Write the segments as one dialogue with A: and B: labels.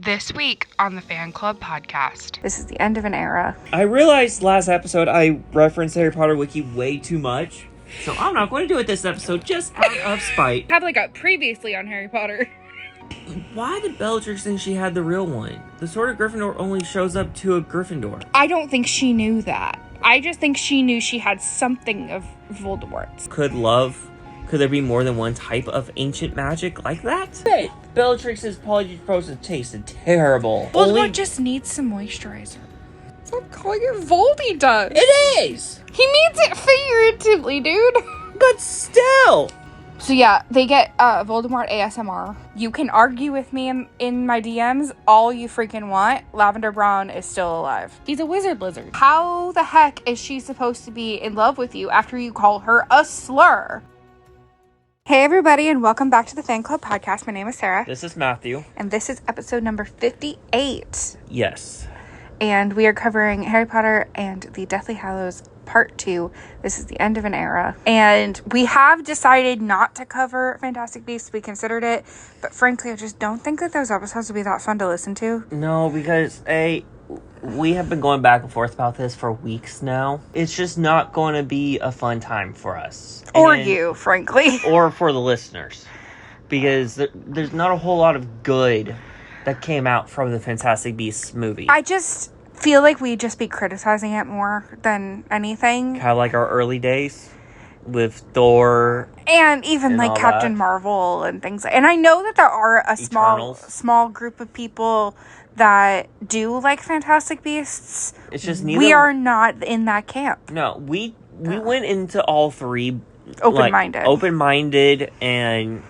A: This week on the Fan Club podcast.
B: This is the end of an era.
C: I realized last episode I referenced Harry Potter Wiki way too much, so I'm not going to do it this episode just out of spite.
A: Had like a previously on Harry Potter.
C: Why did Bellatrix think she had the real one? The Sword of Gryffindor only shows up to a Gryffindor.
A: I don't think she knew that. I just think she knew she had something of Voldemort's.
C: Could there be more than one type of ancient magic like that? Hey, Bellatrix's polyjuice tasted terrible.
A: Voldemort just needs some moisturizer. Stop calling it Voldy does.
C: It is!
A: He means it figuratively, dude.
C: But still!
A: So yeah, they get Voldemort ASMR. You can argue with me in my DMs all you freaking want. Lavender Brown is still alive. He's a wizard lizard. How the heck is she supposed to be in love with you after you call her a slur? Hey everybody, and welcome back to the Fan Club podcast. My name is Sarah.
C: This is Matthew.
A: And this is episode number 58.
C: Yes.
A: And we are covering Harry Potter and the Deathly Hallows Part 2. This is the end of an era. And we have decided not to cover Fantastic Beasts. We considered it, but frankly, I just don't think that those episodes would be that fun to listen to.
C: No, because we have been going back and forth about this for weeks now. It's just not going to be a fun time for us.
A: Or you, frankly.
C: Or for the listeners. Because there's not a whole lot of good that came out from the Fantastic Beasts movie.
A: I just feel like we'd just be criticizing it more than anything.
C: Kind of like our early days with Thor.
A: And even like Captain Marvel and things. And I know that there are a small group of people that do like Fantastic Beasts.
C: It's just
A: we are not in that camp.
C: No, we went into all three
A: open-minded,
C: and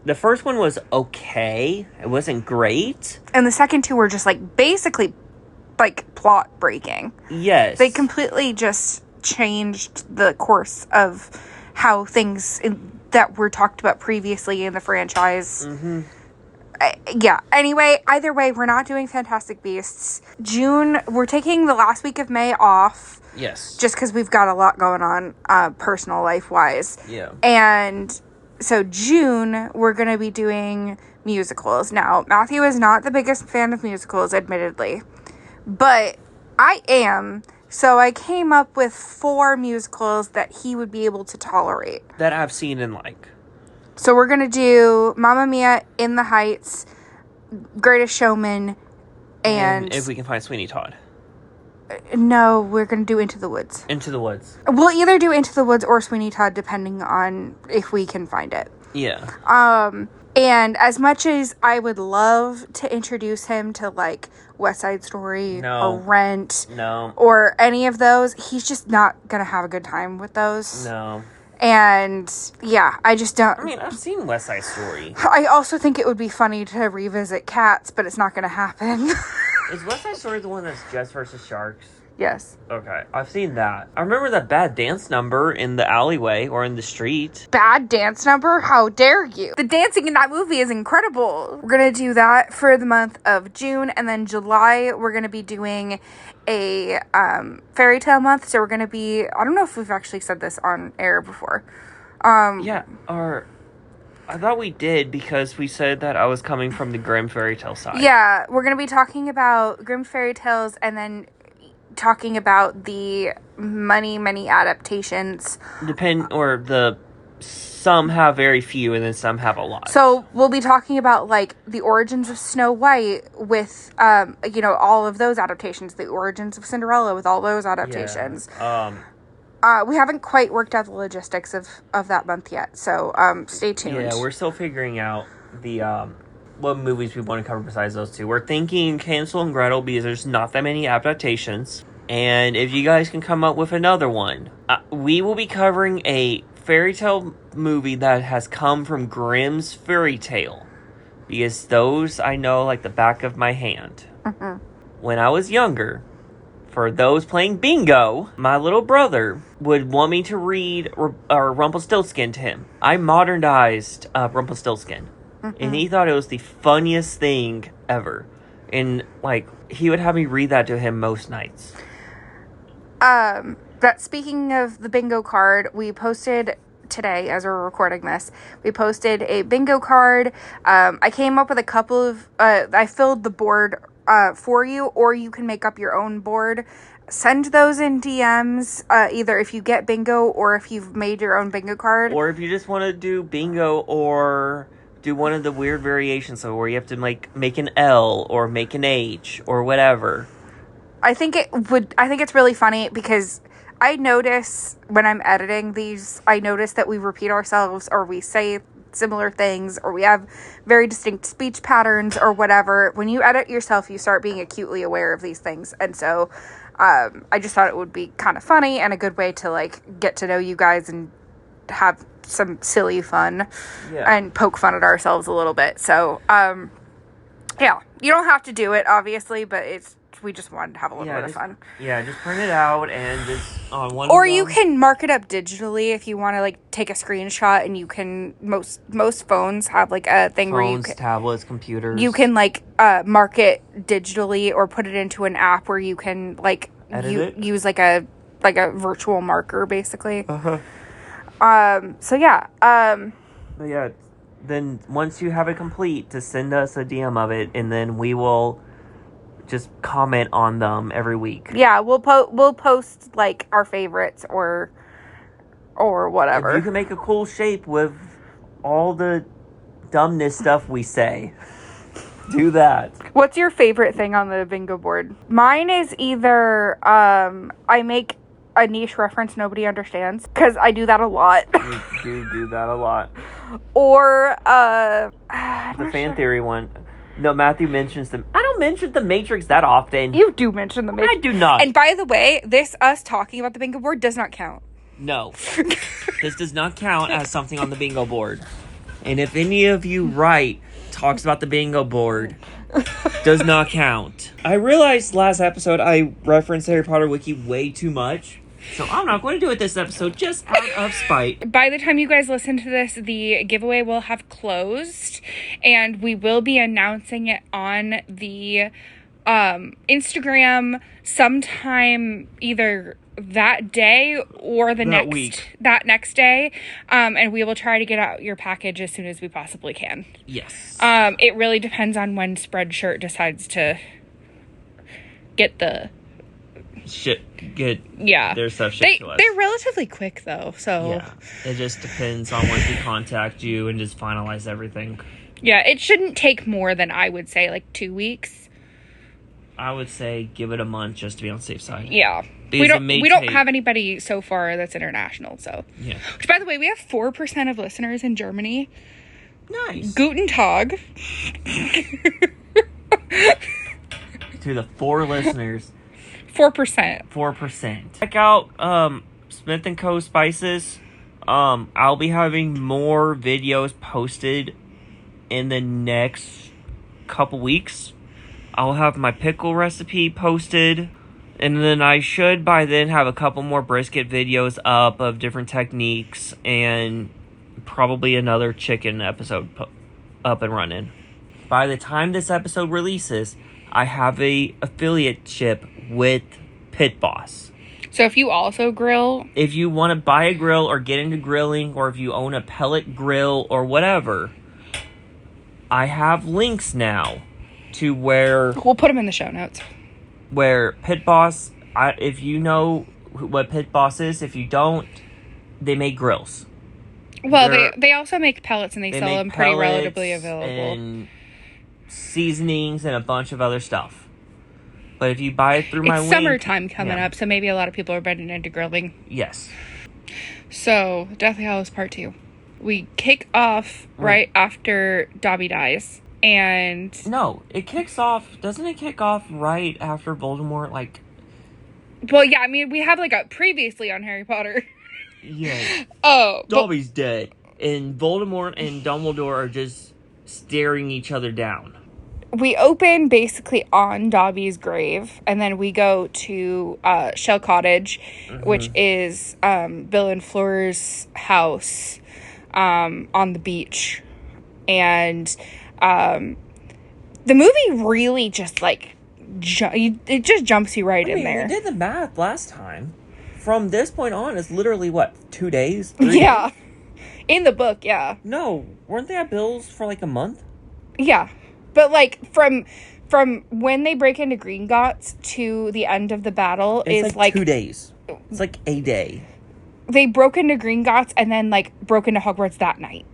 C: the first one was okay. It wasn't great,
A: and the second two were just like basically like plot breaking.
C: Yes,
A: they completely just changed the course of how things that were talked about previously in the franchise.
C: Mm-hmm.
A: Yeah. Anyway, either way, we're not doing Fantastic Beasts. June, we're taking the last week of May off.
C: Yes.
A: Just because we've got a lot going on, personal life-wise.
C: Yeah.
A: And so June, we're going to be doing musicals. Now, Matthew is not the biggest fan of musicals, admittedly. But I am. So I came up with 4 musicals that he would be able to tolerate.
C: That I've seen and like.
A: So we're going to do Mamma Mia, In the Heights, Greatest Showman, and
C: if we can find Sweeney Todd.
A: No, we're going to do Into the Woods.
C: Into the Woods.
A: We'll either do Into the Woods or Sweeney Todd, depending on if we can find it.
C: Yeah.
A: And as much as I would love to introduce him to, like, West Side Story or Rent or any of those, he's just not going to have a good time with those.
C: No.
A: And, yeah, I just don't...
C: I mean, I've seen West Side Story.
A: I also think it would be funny to revisit Cats, but it's not going to happen.
C: Is West Side Story the one that's Jets versus Sharks?
A: Yes.
C: Okay, I've seen that. I remember that bad dance number in the alleyway or in the street.
A: Bad dance number? How dare you? The dancing in that movie is incredible. We're going to do that for the month of June, and then July, we're going to be doing a fairy tale month. So we're going to be, I don't know if we've actually said this on air before.
C: I thought we did because we said that I was coming from the Grimm fairy tale side.
A: Yeah, we're going to be talking about Grimm fairy tales and then talking about the many adaptations.
C: Some have very few and then some have a lot.
A: So we'll be talking about like the origins of Snow White with all of those adaptations, the origins of Cinderella with all those adaptations.
C: Yeah.
A: We haven't quite worked out the logistics of that month yet, so stay tuned.
C: Yeah, we're still figuring out the what movies we want to cover besides those two. We're thinking Hansel and Gretel because there's not that many adaptations. And if you guys can come up with another one, we will be covering a fairy tale movie that has come from Grimm's fairy tale. Because those I know like the back of my hand.
A: Mm-hmm.
C: When I was younger, for those playing bingo, my little brother would want me to read Rumpelstiltskin to him. I modernized Rumpelstiltskin.
A: Mm-hmm.
C: And he thought it was the funniest thing ever. And, like, he would have me read that to him most nights.
A: But speaking of the bingo card, we posted today as we're recording this. We posted a bingo card. I came up with a couple of, I filled the board for you, or you can make up your own board. Send those in DMs, either if you get bingo or if you've made your own bingo card.
C: Or if you just want to do bingo or do one of the weird variations, so where you have to make an L or make an H or whatever.
A: I think it's really funny because I notice when I'm editing these, I notice that we repeat ourselves or we say similar things or we have very distinct speech patterns or whatever. When you edit yourself, you start being acutely aware of these things. And so I just thought it would be kind of funny and a good way to like get to know you guys and have some silly fun and poke fun at ourselves a little bit. So, yeah, you don't have to do it, obviously, but we just wanted to have a little bit of fun.
C: Yeah, just print it out and just on one.
A: Or you can mark it up digitally if you want to like take a screenshot, and you can most phones have like a thing where you can,
C: tablets, computers.
A: You can like mark it digitally or put it into an app where you can like use like a virtual marker basically. So yeah.
C: But yeah, then once you have it complete, to send us a DM of it, and then we will just comment on them every week.
A: Yeah, we'll post like our favorites or whatever.
C: If you can make a cool shape with all the dumbness stuff we say, do that.
A: What's your favorite thing on the bingo board? Mine is either I make a niche reference nobody understands, because I do that a lot.
C: You do that a lot.
A: Or
C: the fan theory one. No, Matthew mentions them. I don't mention the Matrix that often.
A: You do mention the Matrix.
C: I do not.
A: And by the way, us talking about the bingo board does not count.
C: No. This does not count as something on the bingo board. And if any of you talks about the bingo board, does not count. I realized last episode I referenced Harry Potter Wiki way too much. So I'm not going to do it this episode, just out of spite.
A: By the time you guys listen to this, the giveaway will have closed, and we will be announcing it on the Instagram sometime either that day or that next day. And we will try to get out your package as soon as we possibly can.
C: Yes.
A: It really depends on when Spreadshirt decides to get the their stuff shipped to us. They're relatively quick though, so
C: yeah, it just depends on once we contact you and just finalize everything.
A: Yeah, it shouldn't take more than, I would say, like 2 weeks.
C: I would say give it a month just to be on the safe side.
A: Yeah,
C: because
A: we don't have anybody so far that's international. So
C: yeah.
A: Which, by the way, we have 4% of listeners in Germany.
C: Nice.
A: Guten Tag.
C: To the 4 listeners.
A: 4%.
C: Check out Smith & Co. Spices. I'll be having more videos posted in the next couple weeks. I'll have my pickle recipe posted. And then I should by then have a couple more brisket videos up of different techniques. And probably another chicken episode up and running. By the time this episode releases, I have a affiliateship with Pit Boss.
A: So if you also grill,
C: if you want to buy a grill or get into grilling, or if you own a pellet grill or whatever, I have links now to where
A: we'll put them in the show notes.
C: Where Pit Boss, if you know what Pit Boss is, if you don't, they make grills.
A: Well, they also make pellets, and they sell them pretty relatively available.
C: And seasonings and a bunch of other stuff. But if you buy it through my link...
A: It's summertime coming up, so maybe a lot of people are getting into grilling.
C: Yes.
A: So, Deathly Hallows Part 2. We kick off right after Dobby dies. And...
C: No, it kicks off... Doesn't it kick off right after Voldemort, like...
A: Well, yeah, I mean, we have, like, a previously on Harry Potter.
C: Yeah.
A: Oh.
C: Dobby's dead. And Voldemort and Dumbledore are just staring each other down.
A: We open basically on Dobby's grave, and then we go to Shell Cottage, which is Bill and Fleur's house on the beach. And the movie really just, like, it just jumps you right in there.
C: We did the math last time. From this point on, it's literally, 2 days? 3
A: Yeah.
C: days?
A: In the book, yeah.
C: No, weren't they at Bill's for like a month?
A: Yeah. But, like, from when they break into Gringotts to the end of the battle
C: It's
A: is, like
C: 2 days. It's like a day.
A: They broke into Gringotts and then, like, broke into Hogwarts that night.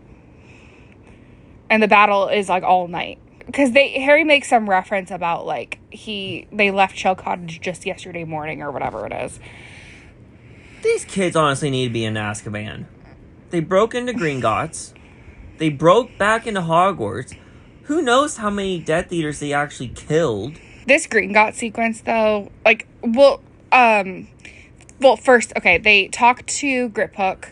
A: And the battle is, like, all night. Because Harry makes some reference about, like, they left Shell Cottage just yesterday morning or whatever it is.
C: These kids honestly need to be in Azkaban. They broke into Gringotts. They broke back into Hogwarts. Who knows how many Death Eaters they actually killed?
A: This Gringotts sequence, though, like, first, okay, they talk to Griphook,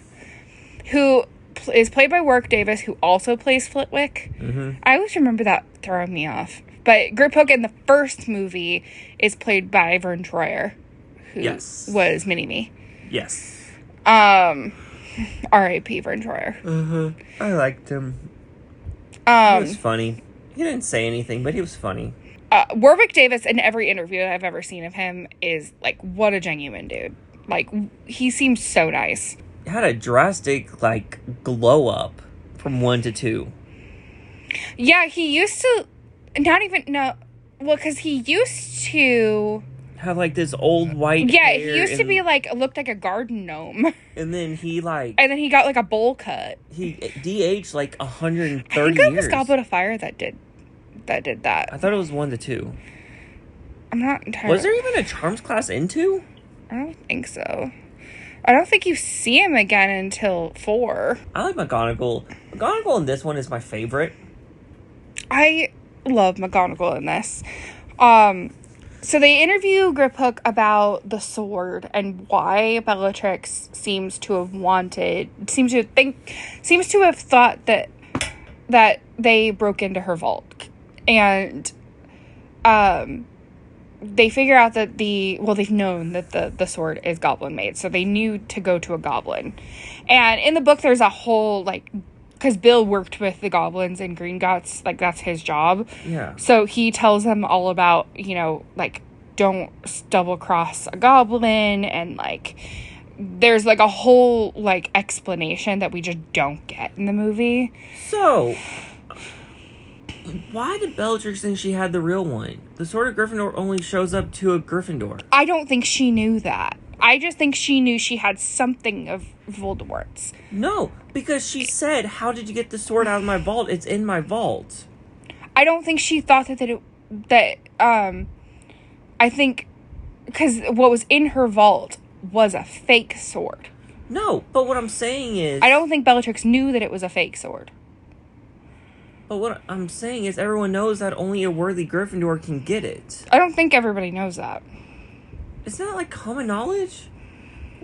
A: who is played by Warwick Davis, who also plays Flitwick.
C: Mm-hmm.
A: I always remember that throwing me off. But Griphook in the first movie is played by Vern Troyer, who was Mini-Me.
C: Yes.
A: R.I.P. Vern Troyer.
C: Uh-huh. I liked him. He was funny. He didn't say anything, but he was funny.
A: Warwick Davis, in every interview I've ever seen of him, is, like, what a genuine dude. Like, he seems so nice.
C: Had a drastic, like, glow up from 1 to 2.
A: Yeah, he used to because he used to
C: have, like, this old white hair.
A: He used to be, like, looked like a garden gnome.
C: And then he, like...
A: And then he got, like, a bowl cut.
C: He de-aged, like, 130 years.
A: I think it was Goblet of Fire that did that.
C: I thought it was 1 to 2.
A: I'm not entirely...
C: Was there even a Charms class in 2?
A: I don't think so. I don't think you see him again until 4.
C: I like McGonagall. McGonagall in this one is my favorite.
A: I love McGonagall in this. So they interview Griphook about the sword and why Bellatrix seems to have thought that they broke into her vault. And they figure out that they've known that the sword is goblin made, so they knew to go to a goblin. And in the book there's a whole, like, because Bill worked with the goblins in Gringotts, like, that's his job.
C: Yeah.
A: So he tells them all about, you know, like, don't double cross a goblin, and, like, there's, like, a whole, like, explanation that we just don't get in the movie.
C: So, why did Bellatrix think she had the real one? The Sword of Gryffindor only shows up to a Gryffindor.
A: I don't think she knew that. I just think she knew she had something of Voldemort's.
C: No, because she said, how did you get the sword out of my vault? It's in my vault.
A: I don't think she thought I think, because what was in her vault was a fake sword.
C: No, but what I'm saying is...
A: I don't think Bellatrix knew that it was a fake sword.
C: But what I'm saying is everyone knows that only a worthy Gryffindor can get it.
A: I don't think everybody knows that.
C: Isn't that, like, common knowledge?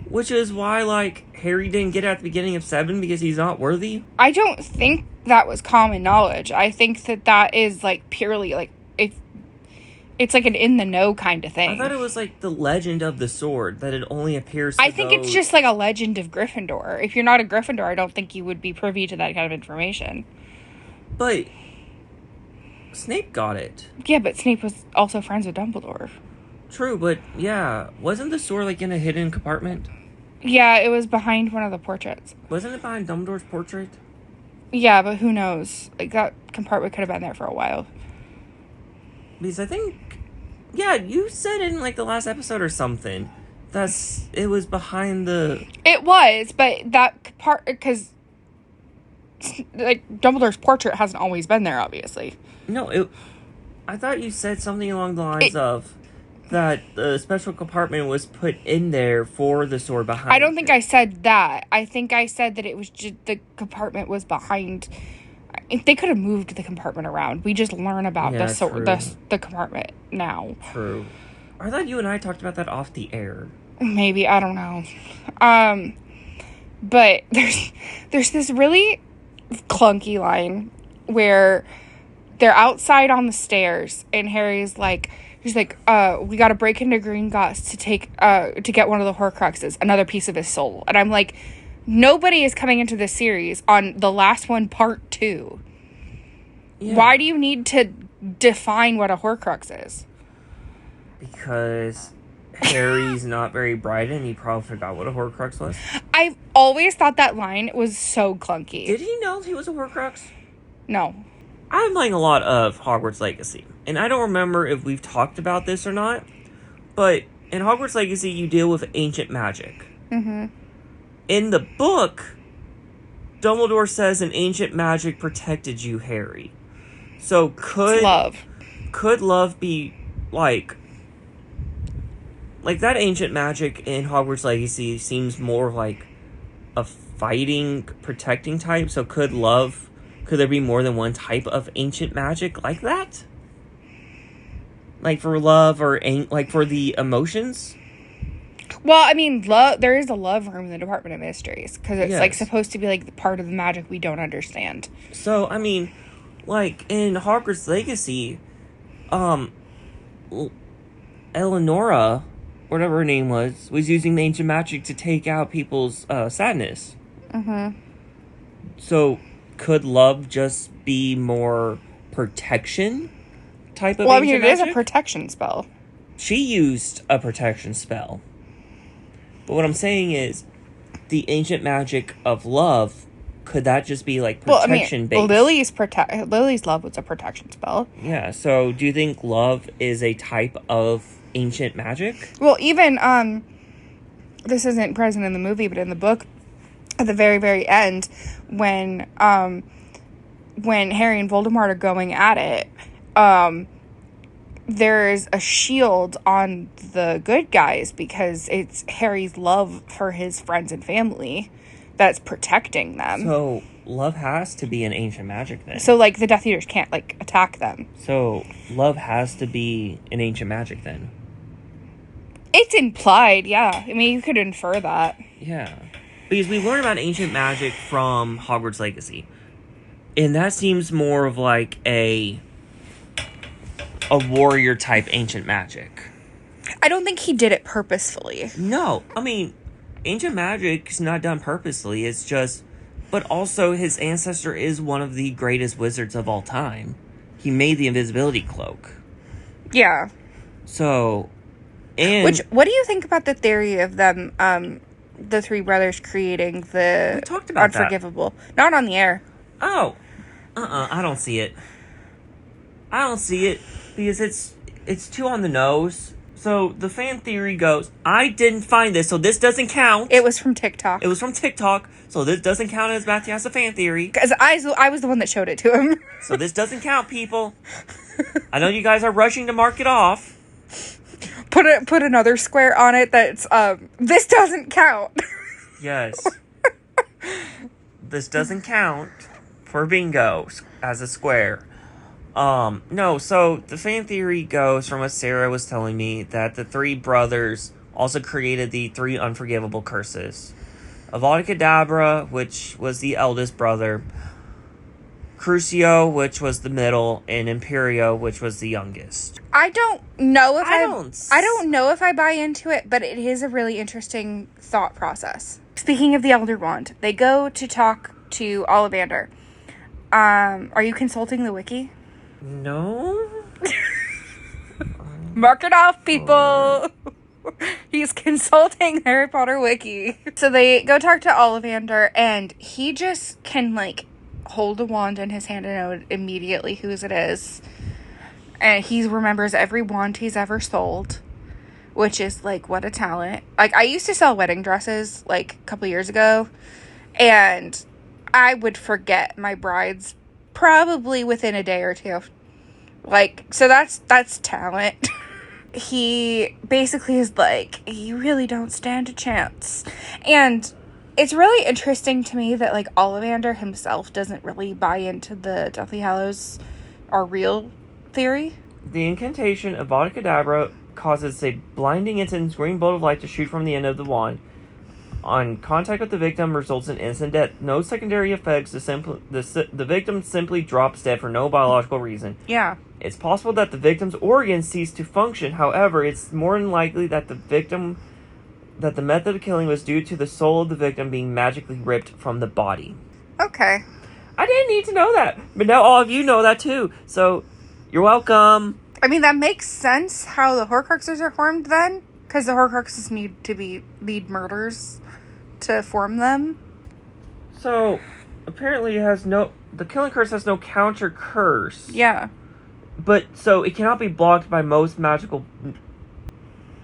C: Which is why, like, Harry didn't get it at the beginning of 7 because he's not worthy?
A: I don't think that was common knowledge. I think that is, like, purely, like, it's like an in-the-know kind of thing.
C: I thought it was, like, the legend of the sword, that it only appears to
A: I think it's just, like, a legend of Gryffindor. If you're not a Gryffindor, I don't think you would be privy to that kind of information.
C: But Snape got it.
A: Yeah, but Snape was also friends with Dumbledore.
C: True, but yeah. Wasn't the sword, like, in a hidden compartment?
A: Yeah, it was behind one of the portraits.
C: Wasn't it behind Dumbledore's portrait?
A: Yeah, but who knows? Like, that compartment could have been there for a while.
C: Because I think... Yeah, you said in, like, the last episode or something it was behind the...
A: It was, but that part... Because, like, Dumbledore's portrait hasn't always been there, obviously.
C: No, I thought you said something along the lines of that the special compartment was put in there for the sword behind.
A: I don't think I said that. I think I said that it was just the compartment was behind. They could have moved the compartment around. We just learn about the compartment now.
C: True. I thought you and I talked about that off the air.
A: Maybe, I don't know. But there's this really clunky line where they're outside on the stairs and Harry's like, he's like, we gotta break into Gringotts to get one of the Horcruxes, another piece of his soul. And I'm like, nobody is coming into this series on the last one, part 2. Yeah. Why do you need to define what a Horcrux is?
C: Because Harry's not very bright and he probably forgot what a Horcrux was.
A: I've always thought that line was so clunky.
C: Did he know he was a Horcrux?
A: No.
C: I'm playing a lot of Hogwarts Legacy, and I don't remember if we've talked about this or not, but in Hogwarts Legacy, you deal with ancient magic.
A: Mm-hmm.
C: In the book, Dumbledore says an ancient magic protected you, Harry. So could love be like that ancient magic in Hogwarts Legacy seems more like a fighting, protecting type. So could there be more than one type of ancient magic like that? Like for love or like for the emotions?
A: Well, I mean, there is a love room in the Department of Mysteries because it's like supposed to be like the part of the magic we don't understand.
C: So, I mean, like in Hogwarts Legacy, Eleonora, whatever her name was using the ancient magic to take out people's sadness.
A: Mm-hmm.
C: So, could love just be more protection type of
A: well,
C: ancient
A: I mean, it
C: magic?
A: is a protection spell.
C: She used a protection spell. But what I'm saying is, the ancient magic of love, could that just be like protection based?
A: Lily's love was a protection spell.
C: Yeah, so do you think love is a type of ancient magic?
A: Well, even this isn't present in the movie, but in the book, at the very, very end, when Harry and Voldemort are going at it, there's a shield on the good guys because it's Harry's love for his friends and family that's protecting them.
C: So, love has to be an ancient magic then.
A: So, like, the Death Eaters can't, like, attack them.
C: So, love has to be an ancient magic then.
A: It's implied, yeah. I mean, you could infer that.
C: Yeah. Because we learn about ancient magic from Hogwarts Legacy. And that seems more of like a warrior type ancient magic.
A: I don't think he did it purposefully.
C: No, I mean, ancient magic is not done purposely. It's just, but also his ancestor is one of the greatest wizards of all time. He made the invisibility cloak.
A: Yeah.
C: So, and
A: what do you think about the theory of them, the three brothers creating the
C: we talked about
A: Unforgivable? That. Not on the air.
C: Oh, I don't see it. I don't see it because it's too on the nose. So the fan theory goes, I didn't find this, so this doesn't count.
A: It was from TikTok.
C: It was from TikTok, so this doesn't count as Matthew has a fan theory.
A: Because I was the one that showed it to him.
C: So this doesn't count, people. I know you guys are rushing to mark it off.
A: Put another square on it that's this doesn't count.
C: Yes. This doesn't count for bingo as a square. No, so the fan theory goes from what Sarah was telling me that the three brothers also created the three unforgivable curses. Avada Kedavra, which was the eldest brother, Crucio, which was the middle, and Imperio, which was the youngest.
A: I don't know if I buy into it, but it is a really interesting thought process. Speaking of the Elder Wand, they go to talk to Ollivander. Are you consulting the wiki?
C: No.
A: Mark it off, people. He's consulting Harry Potter wiki. So they go talk to Ollivander, and he just can, like, hold a wand in his hand and know immediately whose it is. And he remembers every wand he's ever sold, which is, like, what a talent. Like, I used to sell wedding dresses, like, a couple years ago, and I would forget my brides probably within a day or two. Like, so that's talent. He basically is like, you really don't stand a chance. And it's really interesting to me that, like, Ollivander himself doesn't really buy into the Deathly Hallows are real theory.
C: The incantation of Avada Kedavra causes a blinding intense green bolt of light to shoot from the end of the wand. On contact with the victim results in instant death. No secondary effects. The victim simply drops dead for no biological reason.
A: Yeah.
C: It's possible that the victim's organs cease to function. However, it's more than likely that the method of killing was due to the soul of the victim being magically ripped from the body.
A: Okay.
C: I didn't need to know that, but now all of you know that too. So, you're welcome.
A: I mean, that makes sense how the Horcruxes are formed then. Because the Horcruxes need murders to form them.
C: So, apparently the killing curse has no counter curse.
A: Yeah.
C: But, so, it cannot be blocked by most magical...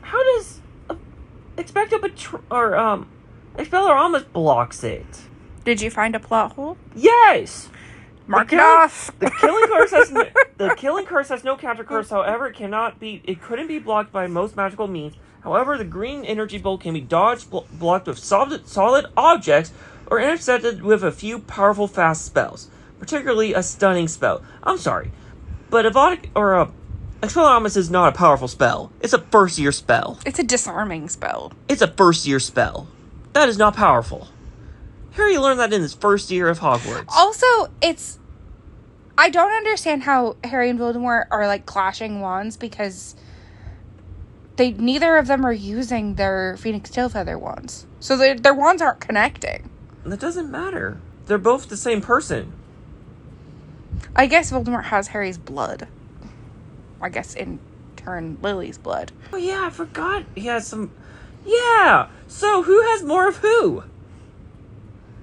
C: How does... Expelliarmus blocks it?
A: Did you find a plot hole?
C: Yes!
A: Mark it off!
C: The killing curse has no counter curse, however, it couldn't be blocked by most magical means. However, the green energy bolt can be dodged, blocked with solid objects, or intercepted with a few powerful fast spells, particularly a stunning spell. I'm sorry, but Expelliarmus is not a powerful spell. It's a first-year spell.
A: It's a disarming spell.
C: It's a first-year spell. That is not powerful. Harry learned that in his first year of Hogwarts.
A: Also, I don't understand how Harry and Voldemort are, like, clashing wands, because neither of them are using their Phoenix Tailfeather wands. So their wands aren't connecting.
C: That doesn't matter. They're both the same person.
A: I guess Voldemort has Harry's blood. I guess, in turn, Lily's blood.
C: Oh, yeah, I forgot. He has some... Yeah! So, who has more of who?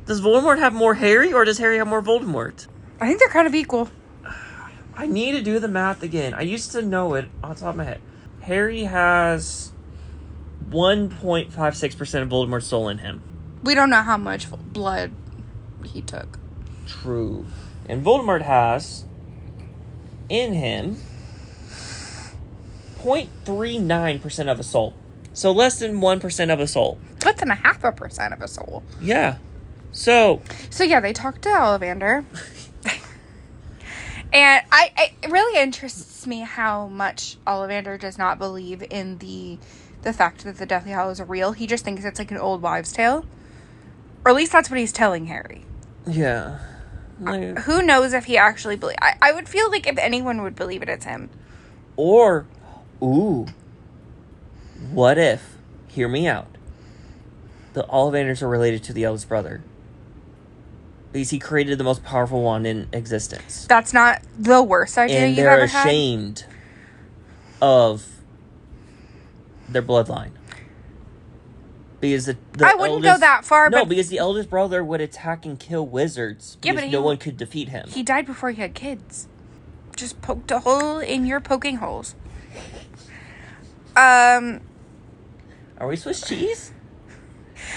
C: Does Voldemort have more Harry, or does Harry have more Voldemort?
A: I think they're kind of equal.
C: I need to do the math again. I used to know it on top of my head. Harry has 1.56% of Voldemort's soul in him.
A: We don't know how much blood he took.
C: True. And Voldemort has, in him, 0.39% of a soul. So less than 1% of a soul.
A: Less than 0.5% of a soul.
C: Yeah. So
A: yeah, they talked to Ollivander. And it really interests me how much Ollivander does not believe in the fact that the Deathly Hallows are real. He just thinks it's like an old wives' tale. Or at least that's what he's telling Harry.
C: Yeah.
A: Who knows if he actually believes... I would feel like if anyone would believe it, it's him.
C: Or, what if, hear me out, the Ollivanders are related to the eldest brother? Because he created the most powerful wand in existence.
A: That's not the worst idea you've ever had.
C: And they're ashamed of their bloodline. Because
A: I wouldn't go that far,
C: No,
A: but...
C: because the eldest brother would attack and kill wizards.
A: Yeah,
C: because no one could defeat him.
A: He died before he had kids. Just poked a hole in your poking holes.
C: Are we Swiss cheese?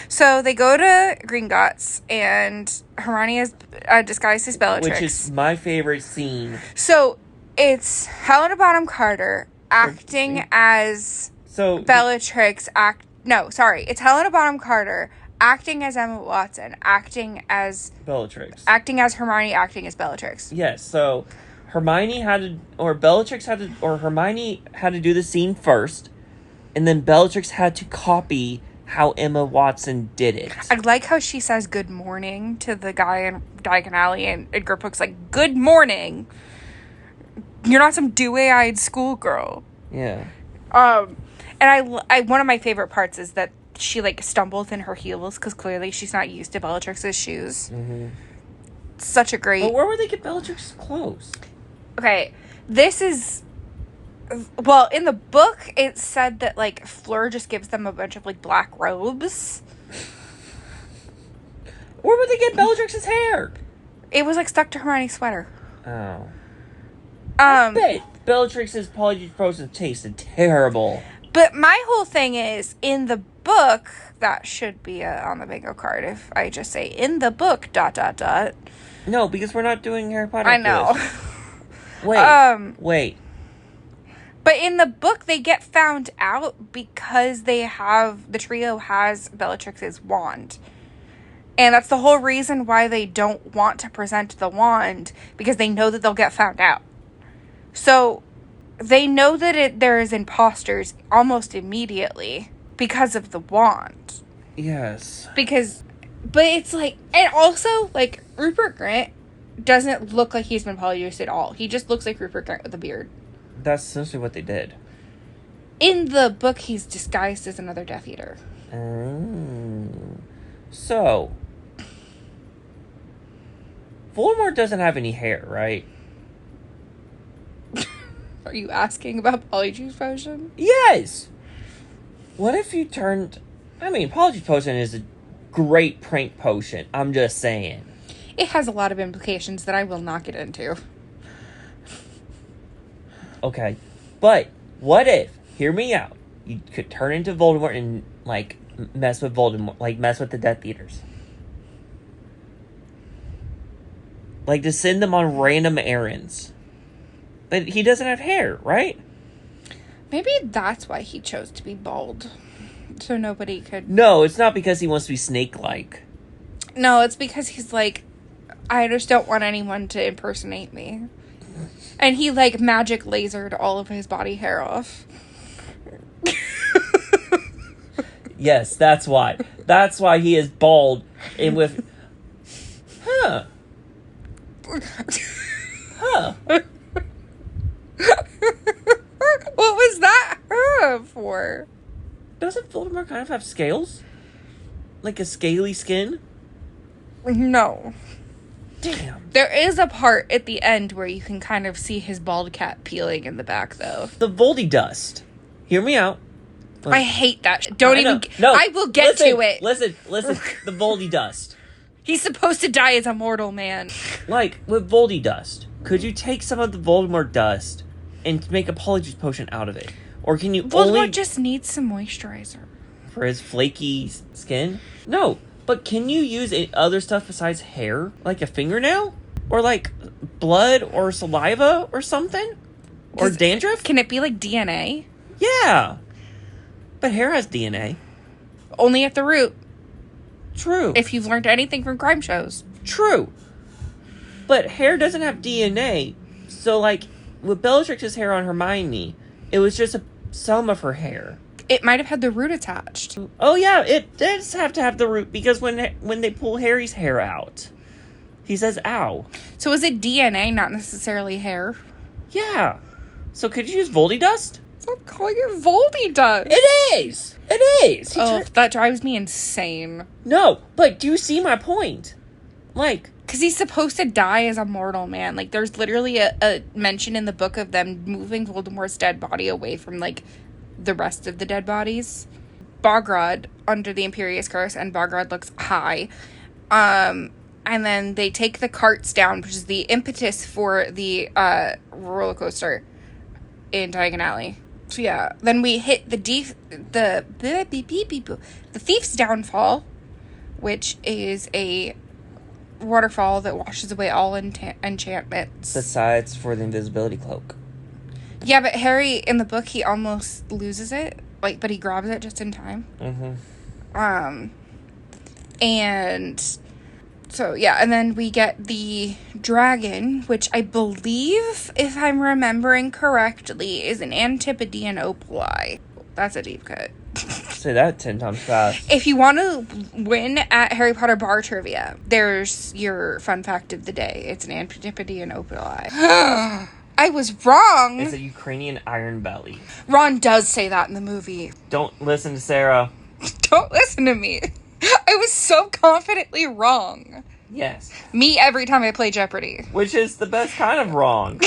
A: So they go to Gringotts, and Hermione is disguised as Bellatrix.
C: Which is my favorite scene.
A: So it's Helena Bonham Carter acting as Bellatrix. It's Helena Bonham Carter acting as Emma Watson, acting as
C: Bellatrix,
A: acting as Hermione, acting as Bellatrix.
C: Yes. So Hermione Hermione had to do the scene first, and then Bellatrix had to copy how Emma Watson did it.
A: I like how she says good morning to the guy in Diagon Alley, and Edgar Pook's like, good morning. You're not some dewy-eyed schoolgirl.
C: Yeah.
A: And I one of my favorite parts is that she, like, stumbles in her heels, because clearly she's not used to Bellatrix's shoes.
C: Mm-hmm.
A: Such a great...
C: But where would they get Bellatrix's clothes?
A: Okay, this is... Well, in the book, it said that, like, Fleur just gives them a bunch of, like, black robes.
C: Where would they get Bellatrix's hair?
A: It was, like, stuck to Hermione's sweater.
C: Oh. I bet Bellatrix's polyfrozen tasted terrible.
A: But my whole thing is, in the book, that should be on the bingo card if I just say, in the book, ...
C: No, because we're not doing Harry Potter.
A: I know.
C: Wait.
A: But in the book, they get found out because the trio has Bellatrix's wand. And that's the whole reason why they don't want to present the wand, because they know that they'll get found out. So they know that there is imposters almost immediately because of the wand.
C: Yes.
A: But it's like, and also, like, Rupert Grint doesn't look like he's been polyjuiced at all. He just looks like Rupert Grint with a beard.
C: That's essentially what they did.
A: In the book, he's disguised as another Death Eater.
C: So, Voldemort doesn't have any hair, right?
A: Are you asking about Polyjuice Potion?
C: Yes! What if you turned... I mean, Apology Potion is a great prank potion. I'm just saying.
A: It has a lot of implications that I will not get into.
C: Okay. But, what if... Hear me out. You could turn into Voldemort and, like, mess with Voldemort. Like, mess with the Death Eaters. Like, to send them on random errands. But he doesn't have hair, right?
A: Maybe that's why he chose to be bald. So nobody could...
C: No, it's not because he wants to be snake-like.
A: No, it's because he's like, I just don't want anyone to impersonate me. And he, like, magic lasered all of his body hair off.
C: Yes, that's why. That's why he is bald and with... Huh. Huh.
A: What was that for?
C: Doesn't Voldemort kind of have scales? Like a scaly skin?
A: No.
C: Damn.
A: There is a part at the end where you can kind of see his bald cap peeling in the back, though.
C: The Voldy dust. Hear me out.
A: I hate that shit. Don't even...
C: No.
A: I will get to it.
C: Listen. The Voldy dust.
A: He's supposed to die as a mortal man.
C: Like, with Voldy dust, could you take some of the Voldemort dust and make a Apology Potion out of it? Or can you
A: Voldemort just needs some moisturizer.
C: For his flaky skin? No, but can you use other stuff besides hair? Like a fingernail? Or like blood or saliva or something? Or dandruff?
A: Can it be like DNA?
C: Yeah. But hair has DNA.
A: Only at the root.
C: True.
A: If you've learned anything from crime shows.
C: True. But hair doesn't have DNA. So, like, with Bellatrix's hair on Hermione, it was just some of her hair.
A: It might have had the root attached.
C: Oh, yeah, it does have to have the root, because when they pull Harry's hair out, he says, ow.
A: So is it DNA, not necessarily hair?
C: Yeah. So could you use Voldy dust?
A: Stop calling it Voldy dust.
C: It is. It is.
A: That drives me insane.
C: No, but do you see my point? Like...
A: Because he's supposed to die as a mortal man. Like, there's literally a mention in the book of them moving Voldemort's dead body away from, like, the rest of the dead bodies. Bogrod, under the Imperious Curse, and Bogrod looks high. And then they take the carts down, which is the impetus for the roller coaster in Diagon Alley. So, yeah. Then we hit the Thief's Downfall, which is a waterfall that washes away all enchantments.
C: Besides for the invisibility cloak.
A: Yeah, but Harry, in the book, he almost loses it. Like, but he grabs it just in time.
C: Mm-hmm.
A: And so, yeah, and then we get the dragon, which I believe, if I'm remembering correctly, is an Antipodean opali. That's a deep cut.
C: Say that 10 times fast.
A: If you want to win at Harry Potter bar trivia, there's your fun fact of the day. It's an Antipodean opali. I was wrong.
C: It's a Ukrainian iron belly.
A: Ron does say that in the movie.
C: Don't listen to Sarah.
A: Don't listen to me. I was so confidently wrong.
C: Yes.
A: Me every time I play Jeopardy.
C: Which is the best kind of wrong.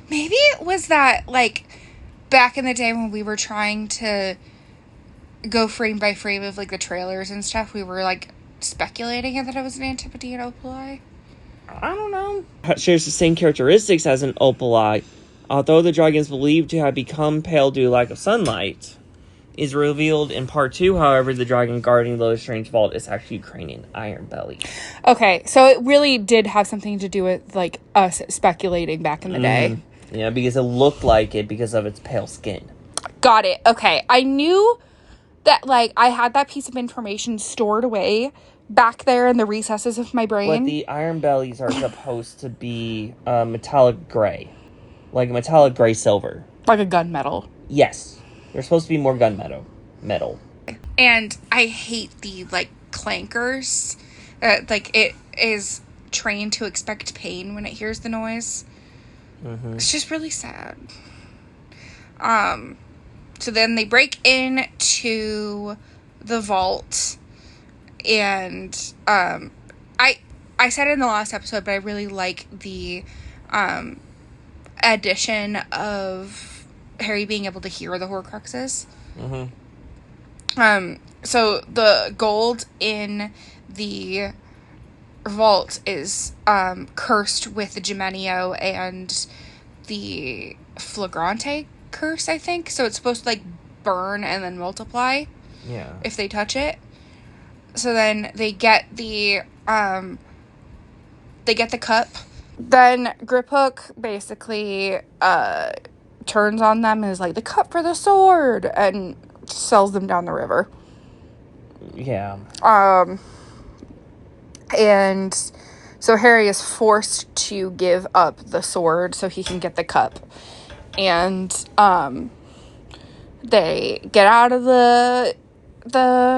A: Maybe it was that, like, back in the day when we were trying to go frame by frame of, like, the trailers and stuff, we were, like, speculating that it was an Antipodean opali.
C: I don't know. It shares the same characteristics as an opali, although the dragon is believed to have become pale due to lack of sunlight. Is revealed in part 2, however, the dragon guarding the strange vault is actually Ukrainian iron belly.
A: Okay, so it really did have something to do with, like, us speculating back in the day.
C: Yeah, because it looked like it because of its pale skin.
A: Got it. Okay, I knew that, like, I had that piece of information stored away back there in the recesses of my brain.
C: But the iron bellies are supposed to be metallic gray. Like a metallic gray silver.
A: Like a gunmetal.
C: Yes. They're supposed to be more gunmetal. Metal.
A: And I hate the, like, clankers. Like, it is trained to expect pain when it hears the noise. Mm-hmm. It's just really sad. So then they break into the vault. And, I said it in the last episode, but I really like the, addition of Harry being able to hear the Horcruxes.
C: Mm-hmm.
A: So the gold in the vault is cursed with the Gemenio and the Flagrante curse, I think. So it's supposed to like burn and then multiply.
C: Yeah.
A: If they touch it. So then they get the cup. Then Griphook basically turns on them and is like, the cup for the sword, and sells them down the river.
C: Yeah.
A: And so Harry is forced to give up the sword so he can get the cup. And they get out of the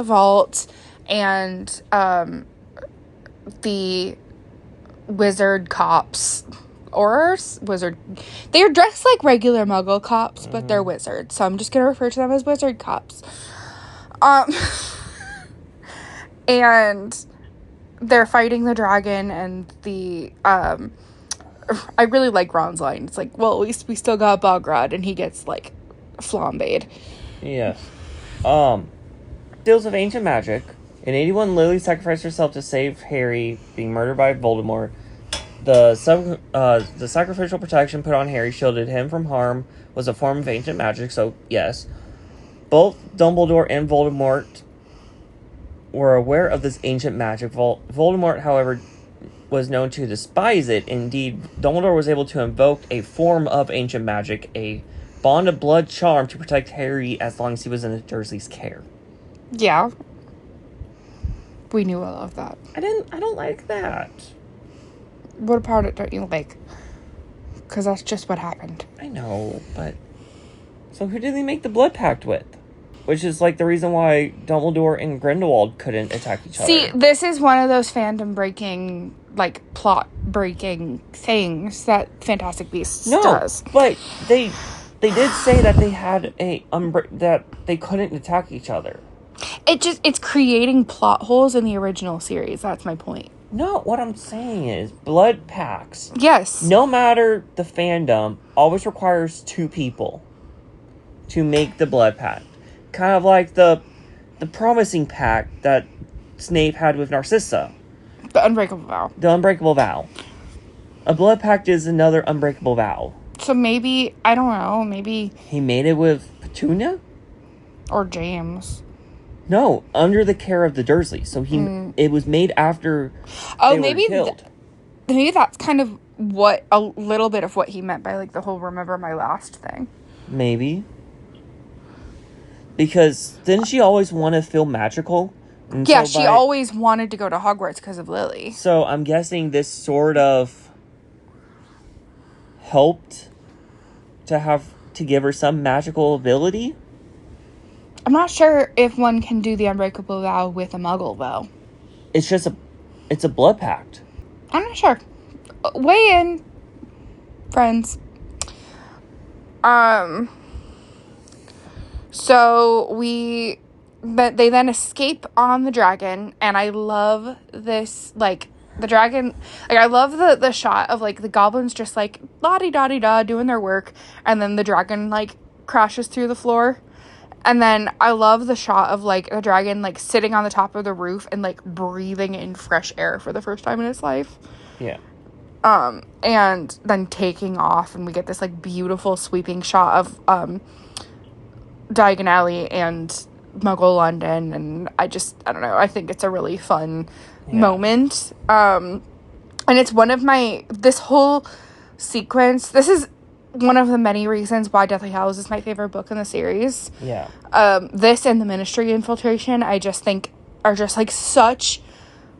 A: vault, and the wizard cops, or wizard, they're dressed like regular muggle cops, but they're wizards, so I'm just gonna refer to them as wizard cops. And they're fighting the dragon, and the I really like Ron's line. It's like, well, at least we still got Bogrod, and he gets like flambéed.
C: Yes. Deals with ancient magic. In 81, Lily sacrificed herself to save Harry being murdered by Voldemort. The sacrificial protection put on Harry shielded him from harm, was a form of ancient magic, so yes. Both Dumbledore and Voldemort were aware of this ancient magic. Voldemort, however, was known to despise it. Indeed, Dumbledore was able to invoke a form of ancient magic, a bond of blood charm, to protect Harry as long as he was in the Dursleys' care.
A: Yeah. We knew all of that.
C: I don't like that.
A: What part of it don't you like? Because that's just what happened.
C: I know, but... So who did they make the blood pact with? Which is, like, the reason why Dumbledore and Grindelwald couldn't attack each other.
A: See, this is one of those fandom-breaking, like, plot-breaking things that Fantastic Beasts does.
C: But they did say that they had that they couldn't attack each other.
A: It's creating plot holes in the original series. That's my point.
C: No, what I'm saying is blood pacts.
A: Yes.
C: No matter the fandom, always requires two people to make the blood pact. Kind of like the promising pact that Snape had with Narcissa.
A: The Unbreakable Vow.
C: The Unbreakable Vow. A blood pact is another unbreakable vow.
A: So maybe, I don't know, maybe...
C: He made it with Petunia?
A: Or James.
C: No, under the care of the Dursleys. So it was made after they were killed.
A: Maybe that's kind of a little bit of what he meant by, like, the whole remember my last thing.
C: Maybe. Because didn't she always want to feel magical? And
A: yeah, she always wanted to go to Hogwarts because of Lily.
C: So I'm guessing this sort of helped to give her some magical ability.
A: I'm not sure if one can do the Unbreakable Vow with a Muggle, though.
C: It's a blood pact.
A: I'm not sure. Weigh in, friends. So they then escape on the dragon, and I love this, like, the dragon, like, I love the shot of, like, the goblins just, like, la-di-da-di-da, doing their work, and then the dragon, like, crashes through the floor. And then I love the shot of, like, the dragon, like, sitting on the top of the roof and, like, breathing in fresh air for the first time in its life.
C: Yeah.
A: And then taking off, and we get this, like, beautiful sweeping shot of, Diagon Alley and Muggle London, and I don't know, I think it's a really fun moment. And it's one of this whole sequence, this is one of the many reasons why Deathly Hallows is my favorite book in the series.
C: Yeah.
A: This and the Ministry infiltration, I just think are just, like, such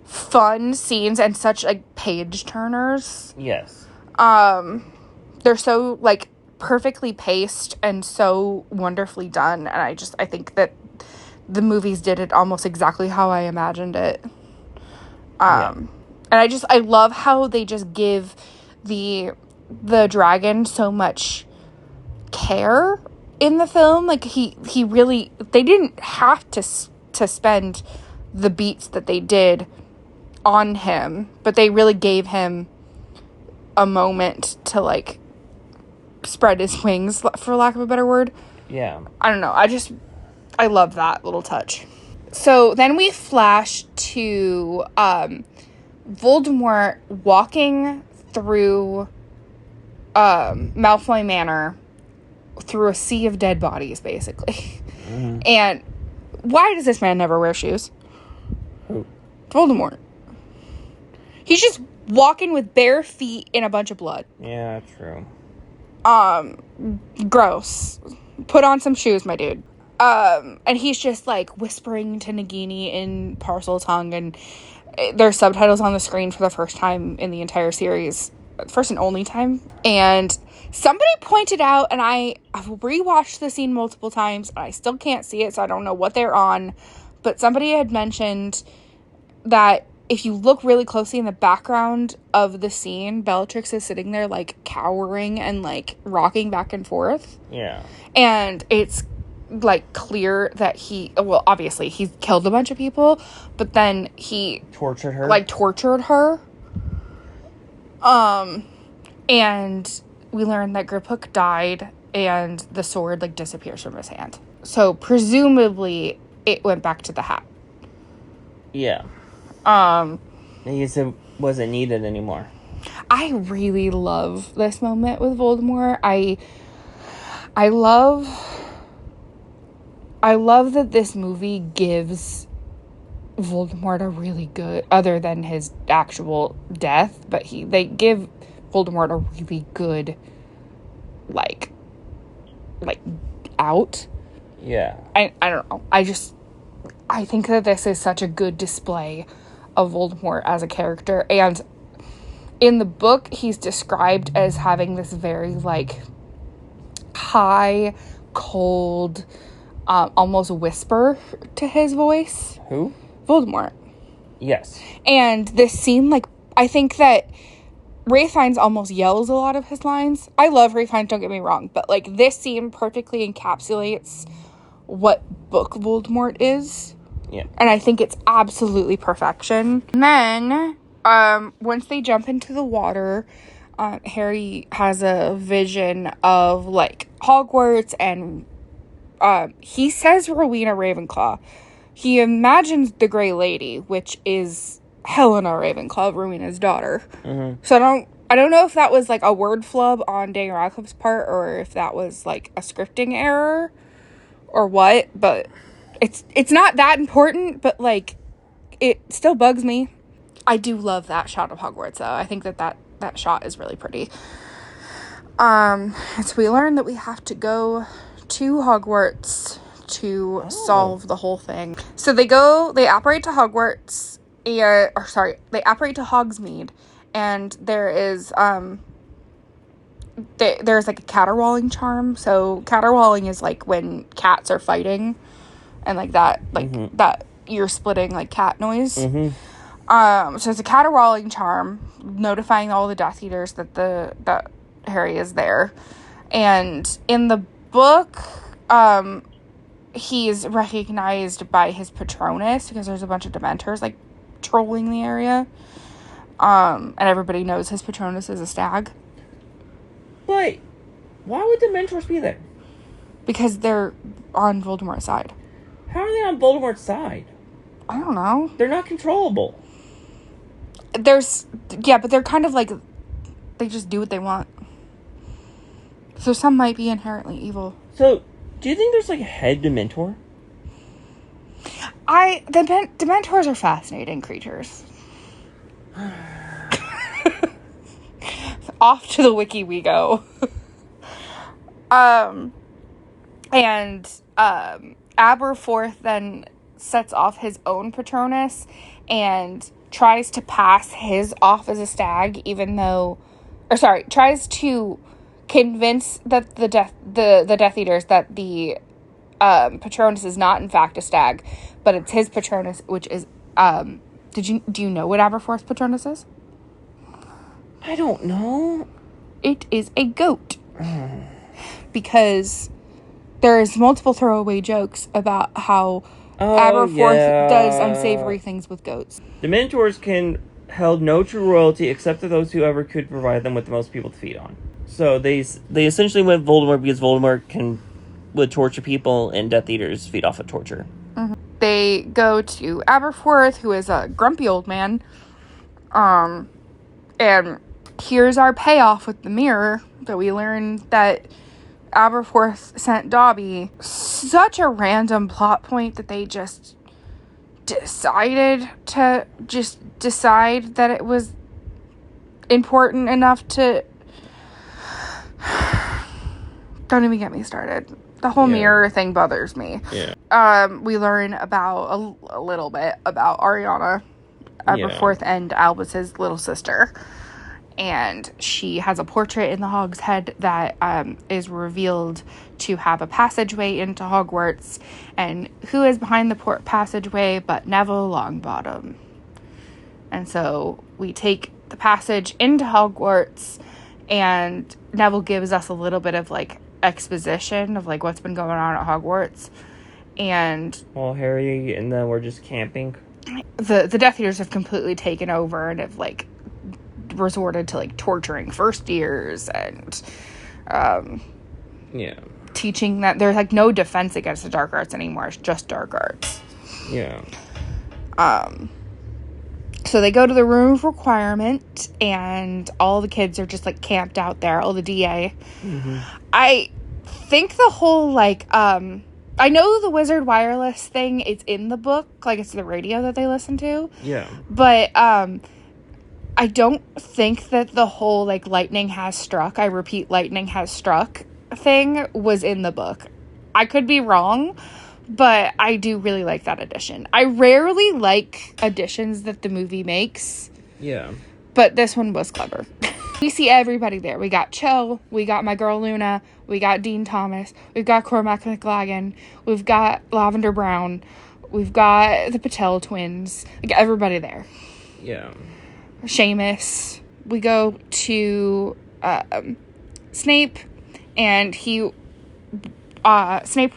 A: fun scenes and such, like, page turners.
C: Yes.
A: They're so, like, perfectly paced and so wonderfully done, and I think that the movies did it almost exactly how I imagined it. And I love how they just give the dragon so much care in the film. Like, he really, they didn't have to spend the beats that they did on him, but they really gave him a moment to, like, spread his wings, for lack of a better word.
C: Yeah.
A: I don't know. I love that little touch. So then we flash to Voldemort walking through Malfoy Manor through a sea of dead bodies, basically.
C: Mm-hmm.
A: And why does this man never wear shoes?
C: Who?
A: Voldemort. He's just walking with bare feet in a bunch of blood.
C: Yeah, true.
A: Gross. Put on some shoes, my dude. And he's just, like, whispering to Nagini in Parseltongue, and there's subtitles on the screen for the first time in the entire series. First and only time. And somebody pointed out, and I've rewatched the scene multiple times, and I still can't see it, so I don't know what they're on, but somebody had mentioned that if you look really closely in the background of the scene, Bellatrix is sitting there, like, cowering and, like, rocking back and forth.
C: Yeah.
A: And it's, like, clear that obviously, he killed a bunch of people, but then he...
C: Tortured her?
A: Like, tortured her. And we learned that Griphook died, and the sword, like, disappears from his hand. So, presumably, it went back to the hat.
C: Yeah. I guess it wasn't needed anymore.
A: I really love this moment with Voldemort. I love that this movie gives Voldemort a really good, other than his actual death, but they give Voldemort a really good, like out.
C: Yeah.
A: I don't know. I think that this is such a good display of Voldemort as a character, and in the book he's described as having this very, like, high, cold, almost whisper to his voice.
C: Who?
A: Voldemort.
C: Yes.
A: And this scene, like, I think that Ralph Fiennes almost yells a lot of his lines. I love Ralph Fiennes, don't get me wrong, but, like, this scene perfectly encapsulates what book Voldemort is.
C: Yeah.
A: And I think it's absolutely perfection. And then, once they jump into the water, Harry has a vision of, like, Hogwarts, and he says Rowena Ravenclaw. He imagines the Grey Lady, which is Helena Ravenclaw, Rowena's daughter.
C: Mm-hmm.
A: So I don't know if that was, like, a word flub on Daniel Radcliffe's part, or if that was, like, a scripting error or what, but it's not that important, but, like, it still bugs me. I do love that shot of Hogwarts, though. I think that shot is really pretty. So we learn that we have to go to Hogwarts to solve the whole thing. So they operate to Hogwarts, they operate to Hogsmeade, and there is, there's, like, a caterwauling charm. So caterwauling is, like, when cats are fighting, and, like, that, like, mm-hmm. that ear-splitting, like, cat noise. Mm-hmm. So it's a caterwauling charm notifying all the Death Eaters that Harry is there. And in the book, he's recognized by his Patronus, because there's a bunch of Dementors, like, trolling the area. And everybody knows his Patronus is a stag.
C: But why would Dementors be there? Because
A: they're on Voldemort's side.
C: How are they on Voldemort's side?
A: I don't know.
C: They're not controllable.
A: But they're kind of like, they just do what they want. So some might be inherently evil.
C: So, do you think there's, like, a head Dementor?
A: Dementors are fascinating creatures. Off to the wiki we go. And Aberforth then sets off his own Patronus and tries to pass his off as a stag, tries to convince that the Death Eaters that the Patronus is not in fact a stag, but it's his Patronus, which is do you know what Aberforth's Patronus is?
C: I don't know.
A: It is a goat. Because there's multiple throwaway jokes about how Aberforth does unsavory things with goats.
C: Dementors held no true royalty except to those who ever could provide them with the most people to feed on. So they essentially went Voldemort because Voldemort can would torture people, and Death Eaters feed off of torture.
A: Mm-hmm. They go to Aberforth, who is a grumpy old man. And here's our payoff with the mirror, that we learn that Aberforth sent Dobby. Such a random plot point that they just decided to decide that it was important enough to... Don't even get me started. The whole mirror thing bothers me.
C: Yeah.
A: We learn about a little bit about Ariana Aberforth and Albus's little sister. And she has a portrait in the Hogshead that is revealed to have a passageway into Hogwarts. And who is behind the passageway but Neville Longbottom? And so we take the passage into Hogwarts, and Neville gives us a little bit of, like, exposition of, like, what's been going on at Hogwarts. And...
C: Well, Harry and then we're just camping.
A: The Death Eaters have completely taken over and have, like, resorted to, like, torturing first years and teaching that there's, like, no defense against the dark arts anymore. It's just dark arts. So they go to the room of requirement, and all the kids are just, like, camped out there, all the DA. I think the whole, like, I know the Wizard Wireless thing is in the book, like, it's the radio that they listen to. But, I don't think that the whole, like, lightning has struck, I repeat, lightning has struck thing was in the book. I could be wrong, but I do really like that addition. I rarely like additions that the movie makes. But this one was clever. We see everybody there. We got Cho, we got my girl Luna, we got Dean Thomas, we've got Cormac McLagan, we've got Lavender Brown, we've got the Patel twins. Like, everybody there. Seamus. We go to Snape, and Snape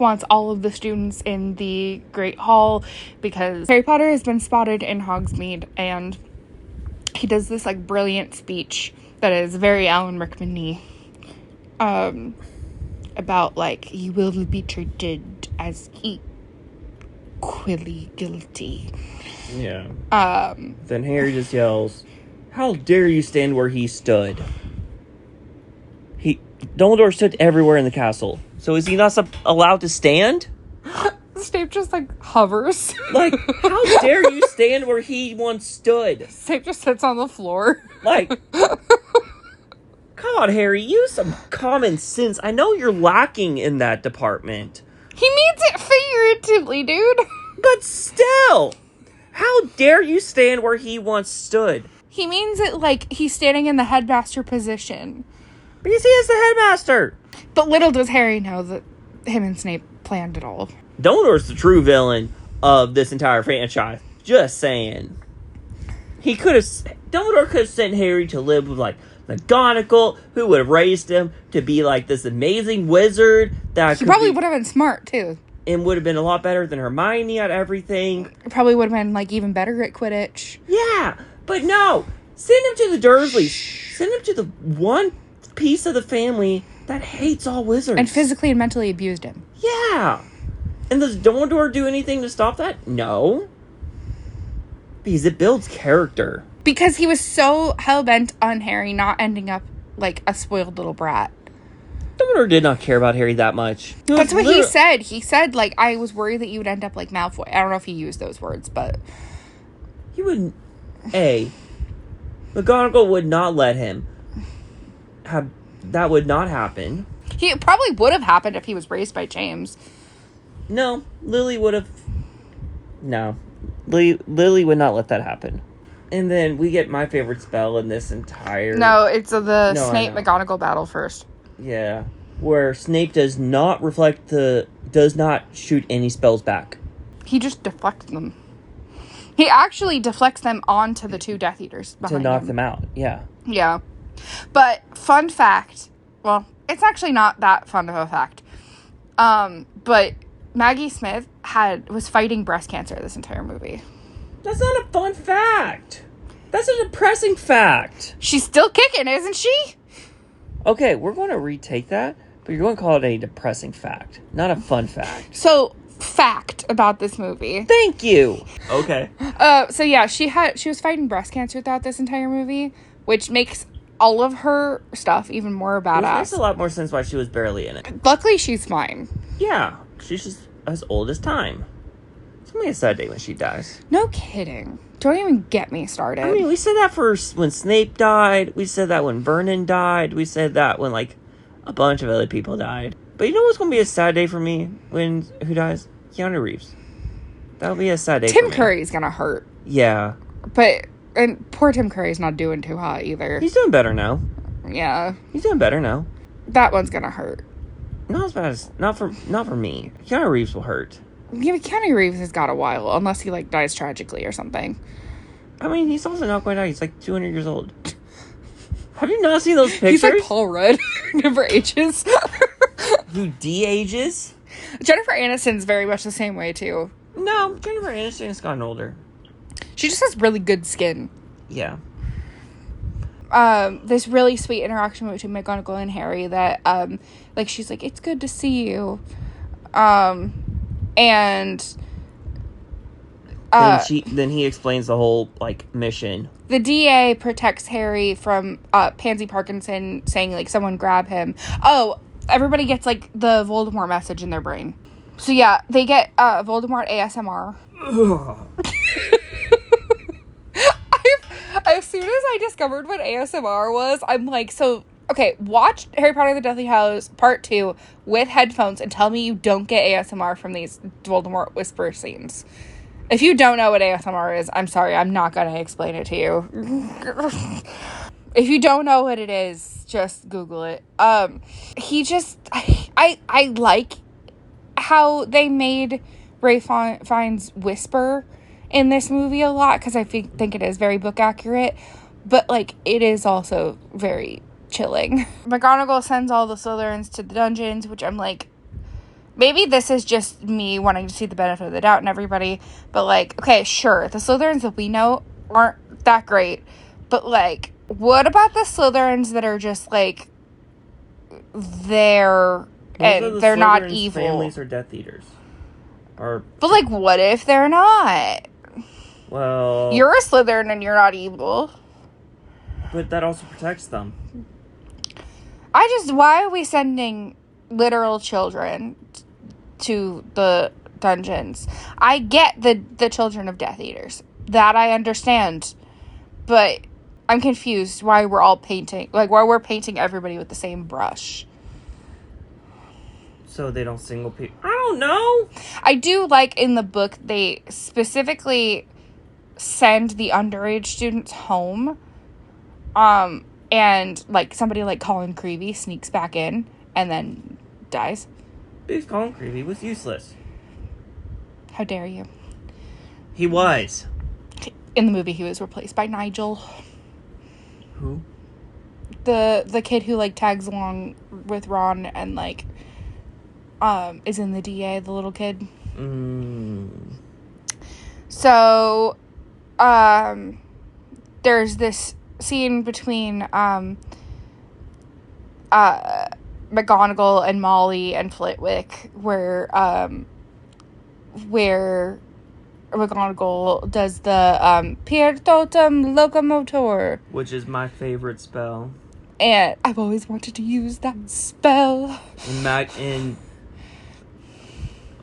A: wants all of the students in the Great Hall because Harry Potter has been spotted in Hogsmeade, and he does this, like, brilliant speech that is very Alan Rickman-y, about, like, you will be treated as equally guilty.
C: Then Harry just yells, "How dare you stand where he stood?" Dumbledore stood everywhere in the castle. So is he not allowed to stand?
A: Snape just, like, hovers.
C: Like, how dare you stand where he once stood?
A: Snape just sits on the floor.
C: Like, come on, Harry, use some common sense. I know you're lacking in that department.
A: He means it figuratively, dude.
C: But still, how dare you stand where he once stood?
A: He means it like he's standing in the headmaster position.
C: Because he is the headmaster.
A: But little does Harry know that him and Snape planned it all.
C: Dumbledore's the true villain of this entire franchise. Just saying. Dumbledore could have sent Harry to live with, like, McGonagall, who would have raised him to be, like, this amazing wizard. He
A: probably would have been smart, too.
C: And would have been a lot better than Hermione at everything.
A: Probably would have been, like, even better at Quidditch.
C: Yeah, but no. Send him to the Dursleys. Send him to the one piece of the family that hates all wizards.
A: And physically and mentally abused him.
C: Yeah. And does Dumbledore do anything to stop that? No. Because it builds character. Because
A: he was so hell-bent on Harry not ending up like a spoiled little brat.
C: Dumbledore did not care about Harry that much.
A: That's what he said. He said, like, I was worried that you would end up like Malfoy. I don't know if he used those words, but...
C: He wouldn't... McGonagall would not let him have... That would not happen.
A: He probably would have happened if he was raised by James.
C: No, Lily would have... No. Lily would not let that happen. And then we get my favorite spell in this entire...
A: No, it's the Snape-McGonagall battle first.
C: Yeah. Where Snape does not shoot any spells back.
A: He just deflects them. He actually deflects them onto the two Death Eaters behind him.
C: To knock them out, yeah.
A: Yeah. But, fun fact... Well, it's actually not that fun of a fact. But Maggie Smith was fighting breast cancer this entire movie.
C: That's not a fun fact. That's a depressing fact.
A: She's still kicking, isn't she?
C: Okay, we're going to retake that But you're going to call it a depressing fact, not a fun fact.
A: So, fact about this movie.
C: Thank you. Okay.
A: So yeah, she was fighting breast cancer throughout this entire movie, which makes all of her stuff even more badass.
C: Which makes a lot more sense why she was barely in it.
A: Luckily, she's fine.
C: Yeah, she's just as old as time. It's gonna be a sad day when she dies.
A: No kidding. Don't even get me started.
C: I mean, we said that for when Snape died. We said that when Vernon died. We said that when, like, a bunch of other people died. But you know what's gonna be a sad day for me when who dies? Keanu Reeves. That'll be a sad day for me.
A: Tim Curry's gonna hurt.
C: Yeah.
A: And poor Tim Curry's not doing too hot either.
C: He's doing better now.
A: Yeah.
C: He's doing better now.
A: That one's gonna hurt.
C: Not as bad as not for me. Keanu Reeves will hurt.
A: Yeah, but Keanu Reeves has got a while, unless he, like, dies tragically or something.
C: I mean, he's also not going to die. He's like 200 years old. Have you not seen those pictures?
A: He's like Paul Rudd. Never ages.
C: Who de-ages?
A: Jennifer Aniston's very much the same way, too.
C: No, Jennifer Aniston's gotten older.
A: She just has really good skin.
C: Yeah.
A: This really sweet interaction between McGonagall and Harry that, like, she's like, it's good to see you. And...
C: then he explains the whole, like, mission.
A: The DA protects Harry from Pansy Parkinson saying, like, someone grab him. Oh, everybody gets, like, the Voldemort message in their brain. So, yeah, they get Voldemort ASMR. As soon as I discovered what ASMR was, I'm like, so, okay, watch Harry Potter and the Deathly Hallows Part 2 with headphones and tell me you don't get ASMR from these Voldemort whisper scenes. If you don't know what ASMR is, I'm sorry, I'm not going to explain it to you. If you don't know what it is, just Google it. He just, I like how they made Ralph Fiennes whisper in this movie a lot, because I think it is very book accurate, but, like, it is also very chilling. McGonagall sends all the Slytherins to the dungeons, which I'm like, maybe this is just me wanting to see the benefit of the doubt in everybody, but, like, okay, sure, the Slytherins that we know aren't that great, but, like, what about the Slytherins that are just, like, there and they're not evil?
C: Families are Death Eaters.
A: But, like, what if they're not?
C: Well...
A: You're a Slytherin and you're not evil.
C: But that also protects them.
A: Why are we sending literal children to the dungeons? I get the children of Death Eaters. That I understand. But I'm confused why we're painting everybody with the same brush.
C: So they don't single people. I don't know.
A: I do like in the book they specifically send the underage students home. And, like, somebody like Colin Creevey sneaks back in and then dies.
C: Because Colin Creevey was useless.
A: How dare you?
C: He was.
A: In the movie, he was replaced by Nigel.
C: Who?
A: The kid who, like, tags along with Ron and, like, is in the DA, the little kid. So, there's this scene between McGonagall and Molly and Flitwick where McGonagall does the Pier Totem Locomotor,
C: which is my favorite spell,
A: and I've always wanted to use that spell.
C: And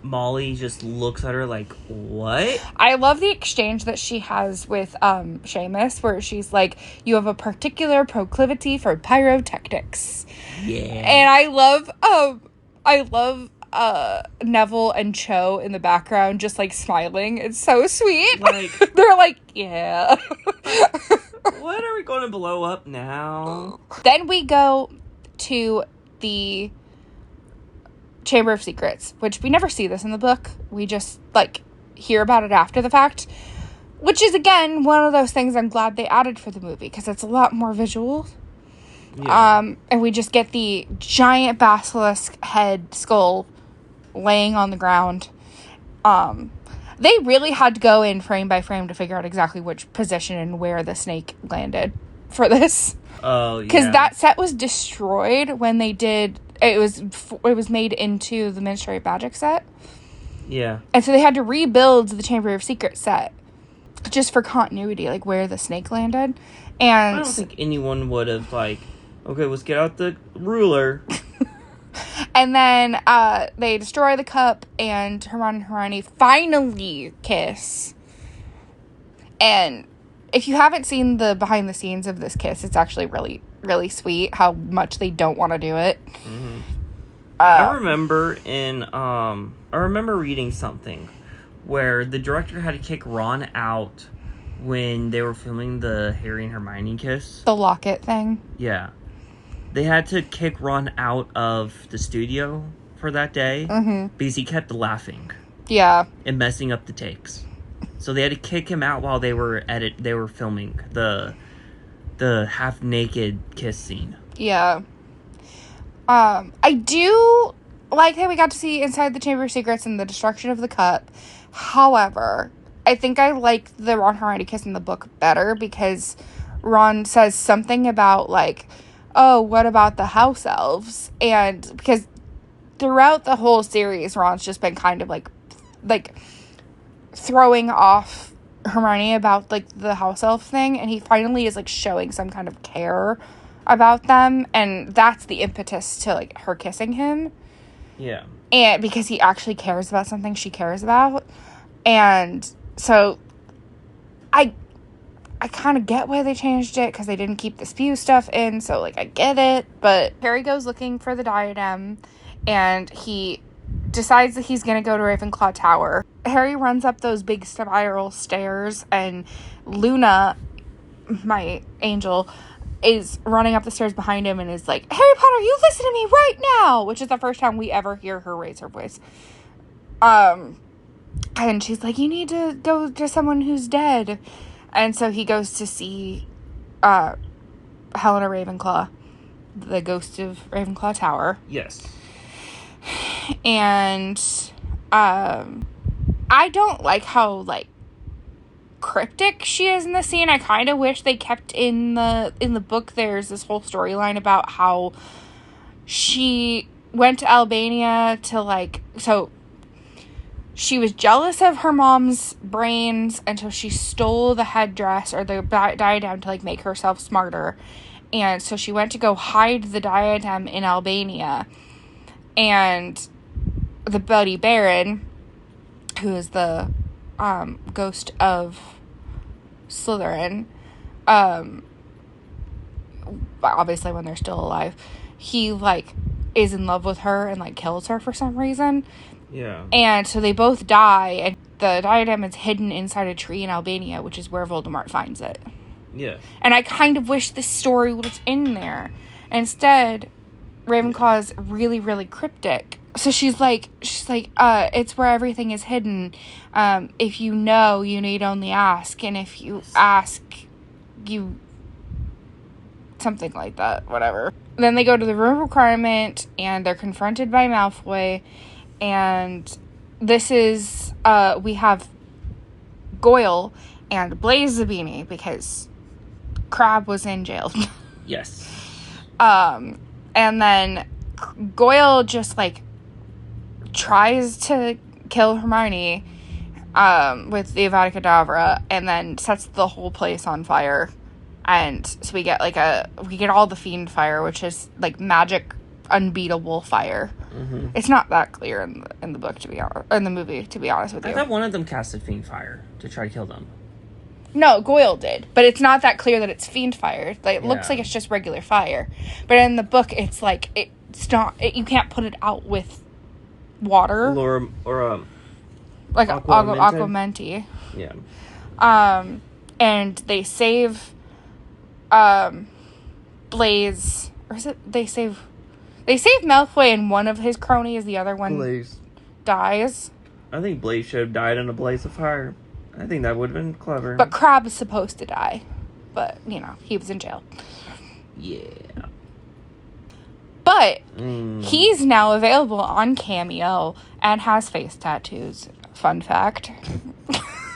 C: Molly just looks at her like, what?
A: I love the exchange that she has with Seamus, where she's like, you have a particular proclivity for pyrotechnics.
C: Yeah.
A: And I love Neville and Cho in the background just, like, smiling. It's so sweet.
C: Like,
A: they're like, yeah.
C: What are we going to blow up now?
A: Then we go to the Chamber of Secrets, which we never see this in the book. We just, like, hear about it after the fact, which is, again, one of those things I'm glad they added for the movie, because it's a lot more visual. Yeah. And we just get the giant basilisk head skull laying on the ground. They really had to go in frame by frame to figure out exactly which position and where the snake landed for this.
C: Oh, yeah.
A: Because that set was destroyed when they did... it was made into the Ministry of Magic set.
C: Yeah.
A: And so they had to rebuild the Chamber of Secrets set just for continuity, like where the snake landed. And
C: I don't think anyone would have, like, okay, let's get out the ruler.
A: And then they destroy the cup, and Hermione finally kiss. And if you haven't seen the behind the scenes of this kiss, it's actually really, really sweet how much they don't want to do it.
C: Mm-hmm. I remember reading something where the director had to kick Ron out when they were filming the Harry and Hermione kiss.
A: The locket thing.
C: Yeah. They had to kick Ron out of the studio for that day because he kept laughing.
A: Yeah.
C: And messing up the takes. So they had to kick him out while they were filming the half naked kiss scene.
A: Yeah. I do like that we got to see inside the Chamber of Secrets and the destruction of the cup. However, I think I like the Ron Hermione kiss in the book better because Ron says something about, like, oh, what about the house elves? And because throughout the whole series, Ron's just been kind of like throwing off Hermione about, like, the house elf thing, and he finally is, like, showing some kind of care about them, and that's the impetus to, like, her kissing him.
C: Yeah.
A: And because he actually cares about something she cares about. And so I kind of get why they changed it, because they didn't keep the spew stuff in, so, like, I get it. But Harry goes looking for the diadem, and he decides that he's going to go to Ravenclaw Tower. Harry runs up those big spiral stairs, and Luna, my angel, is running up the stairs behind him and is like, Harry Potter, you listen to me right now! Which is the first time we ever hear her raise her voice. And she's like, you need to go to someone who's dead. And so he goes to see Helena Ravenclaw, the ghost of Ravenclaw Tower.
C: Yes.
A: And I don't like how, like, cryptic she is in the scene. I kind of wish they kept in the book. There's this whole storyline about how she went to Albania to, like, so she was jealous of her mom's brains, and so she stole the headdress or the diadem to, like, make herself smarter. And so she went to go hide the diadem in Albania, and the Bloody Baron, who is the ghost of Slytherin, obviously when they're still alive, he, like, is in love with her and, like, kills her for some reason.
C: Yeah.
A: And so they both die, and the diadem is hidden inside a tree in Albania, which is where Voldemort finds it.
C: Yeah.
A: And I kind of wish this story was in there. Instead, Ravenclaw is really, really cryptic. So she's like, it's where everything is hidden. If you know, you need only ask. And if you ask, you... something like that. Whatever. Then they go to the room requirement, and they're confronted by Malfoy. And this is, we have Goyle and Blaise Zabini, because Crabbe was in jail.
C: Yes.
A: And then Goyle just, like, tries to kill Hermione with the Avada Kedavra, and then sets the whole place on fire. And so we get all the fiend fire, which is, like, magic unbeatable fire. Mm-hmm. It's not that clear in the book, to be honest, in the movie, to be honest with you.
C: I thought one of them casted fiend fire to try to kill them.
A: No, Goyle did, but it's not that clear that it's fiend fire. Like, it looks like it's just regular fire, but in the book, it's like it's not. You can't put it out with water
C: or
A: like aquamenti.
C: Yeah.
A: And they save Blaise, or is it they save Malfoy, and one of his cronies, the other one
C: Blaise
A: dies.
C: I think Blaise should have died in a blaze of fire. I think that would have been clever.
A: But Crabbe is supposed to die. But, you know, he was in jail.
C: Yeah.
A: But he's now available on Cameo and has face tattoos. Fun fact.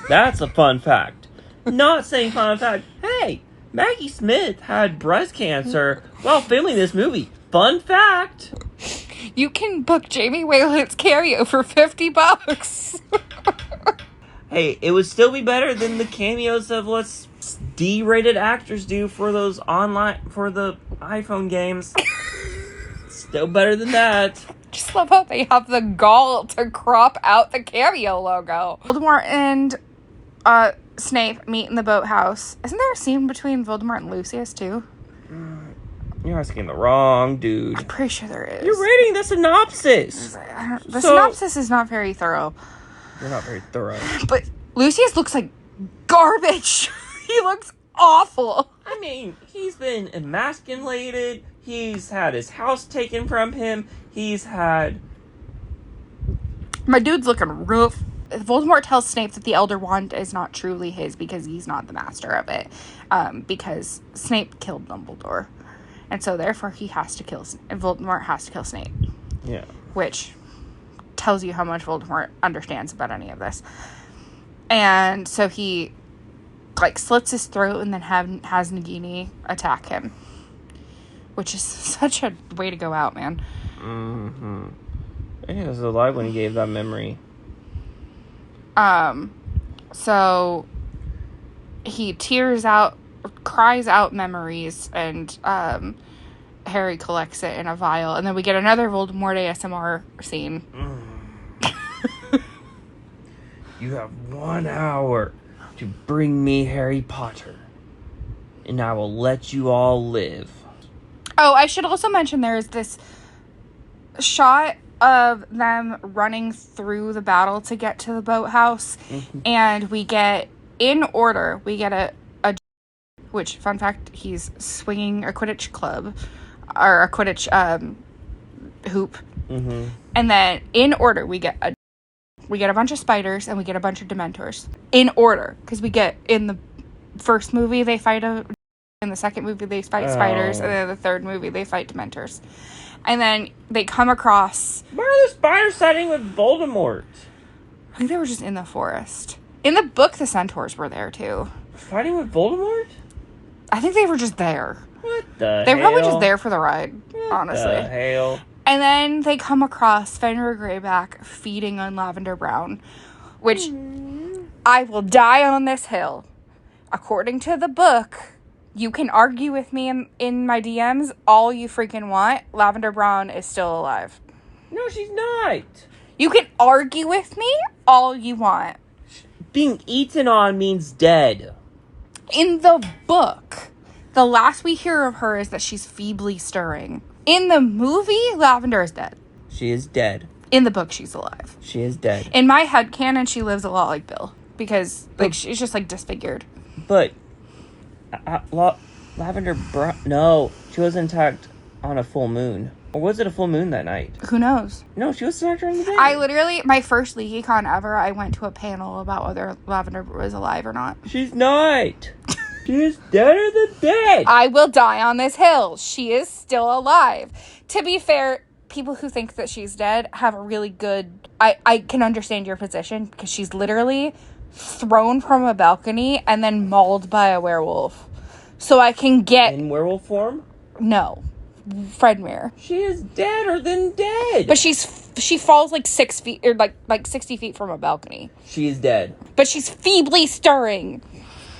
C: That's a fun fact. Not saying fun fact. Hey, Maggie Smith had breast cancer while filming this movie. Fun fact.
A: You can book Jamie Whalen's cameo for $50.
C: Hey, it would still be better than the cameos of what's D-rated actors do for those for the iPhone games. Still better than that.
A: Just love how they have the gall to crop out the cameo logo. Voldemort and Snape meet in the boathouse. Isn't there a scene between Voldemort and Lucius too?
C: You're asking the wrong dude.
A: I'm pretty sure there is.
C: You're reading the synopsis.
A: The synopsis is not very thorough.
C: You're not very thorough.
A: But Lucius looks like garbage. He looks awful.
C: I mean, he's been emasculated. He's had his house taken from him. He's had...
A: My dude's looking rough. Voldemort tells Snape that the Elder Wand is not truly his because he's not the master of it. Because Snape killed Dumbledore. And so, therefore, Voldemort has to kill Snape.
C: Yeah.
A: Which tells you how much Voldemort understands about any of this. And so he, slits his throat and then has Nagini attack him. Which is such a way to go out, man.
C: Mm-hmm. I think he was alive when he gave that memory.
A: So he cries out memories, and Harry collects it in a vial, and then we get another Voldemort ASMR scene.
C: You have 1 hour to bring me Harry Potter, and I will let you all live.
A: Oh, I should also mention there's this shot of them running through the battle to get to the boathouse, and we get, in order, we get a which, fun fact, he's swinging a Quidditch club, or a Quidditch hoop, and then in order we get a bunch of spiders and we get a bunch of Dementors in order, because we get, in the first movie they fight in the second movie they fight spiders, and then the third movie they fight Dementors. And then they come across...
C: Where are the spiders fighting with Voldemort?
A: I think they were just in the forest. In the book, the centaurs were there, too.
C: Fighting with Voldemort?
A: I think they were just there.
C: What the hell?
A: They were probably just there for the ride, honestly.
C: What the hell?
A: And then they come across Fenrir Greyback feeding on Lavender Brown, which I will die on this hill. According to the book, you can argue with me in my DMs all you freaking want. Lavender Brown is still alive.
C: No, she's not.
A: You can argue with me all you want.
C: Being eaten on means dead.
A: In the book, the last we hear of her is that she's feebly stirring. In the movie, Lavender is dead.
C: She is dead.
A: In the book, she's alive.
C: She is dead.
A: In my headcanon, she lives a lot like Bill. Because, she's just, disfigured.
C: But, Lavender Brown... No, she was intact on a full moon. Or was it a full moon that night?
A: Who knows?
C: No, she was intact during the day.
A: I literally, my first LeakyCon ever, I went to a panel about whether Lavender was alive or not.
C: She's not. She is deader than dead.
A: I will die on this hill. She is still alive. To be fair, people who think that she's dead have a really good... I can understand your position, because she's literally thrown from a balcony and then mauled by a werewolf. So I can get...
C: In werewolf form?
A: No. Fredmere.
C: She is deader than dead.
A: But she falls 6 feet, or like 60 feet from a balcony.
C: She is dead.
A: But she's feebly stirring.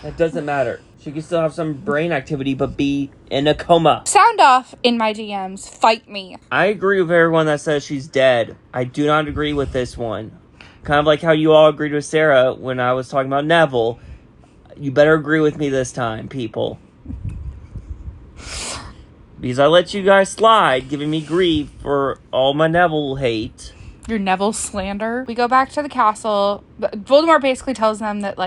C: That doesn't matter. She can still have some brain activity, but be in a coma.
A: Sound off in my DMs. Fight me.
C: I agree with everyone that says she's dead. I do not agree with this one. Kind of like how you all agreed with Sarah when I was talking about Neville. You better agree with me this time, people. Because I let you guys slide, giving me grief for all my Neville hate.
A: Your Neville slander. We go back to the castle. Voldemort basically tells them that,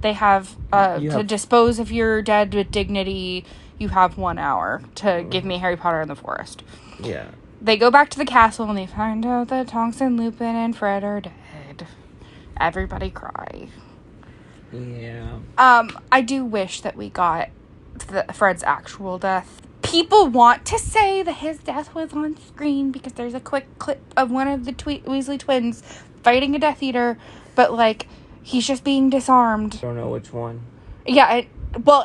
A: they have, to dispose of your dead with dignity, you have 1 hour to give me Harry Potter in the forest.
C: Yeah.
A: They go back to the castle and they find out that Tonks and Lupin and Fred are dead. Everybody cry.
C: Yeah.
A: I do wish that we got Fred's actual death. People want to say that his death was on screen because there's a quick clip of one of the Weasley twins fighting a Death Eater, but, he's just being disarmed.
C: I don't know which one.
A: Yeah,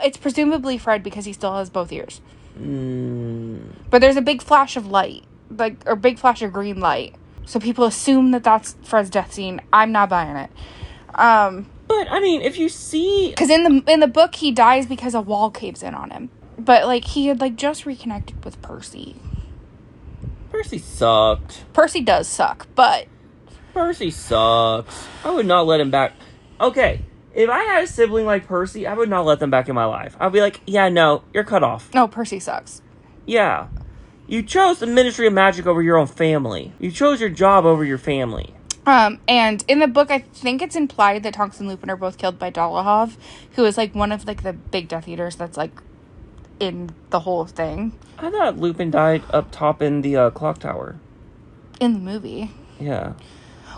A: it's presumably Fred because he still has both ears.
C: Mm.
A: But there's a big flash of light like, or big flash of green light. So people assume that that's Fred's death scene. I'm not buying it.
C: But, I mean, if you see...
A: Because in the book, he dies because a wall caves in on him. But, like, he had, like, just reconnected with Percy.
C: Percy sucked.
A: Percy does suck, but...
C: Percy sucks. I would not let him back. Okay, if I had a sibling like Percy, I would not let them back in my life. I'd be like, yeah, no, you're cut off.
A: No, Percy sucks.
C: Yeah. You chose the Ministry of Magic over your own family. You chose your job over your family.
A: And in the book, I think it's implied that Tonks and Lupin are both killed by Dolohov, who is, like, one of, like, the big Death Eaters that's, like, in the whole thing.
C: I thought Lupin died up top in the clock tower.
A: In the movie.
C: Yeah.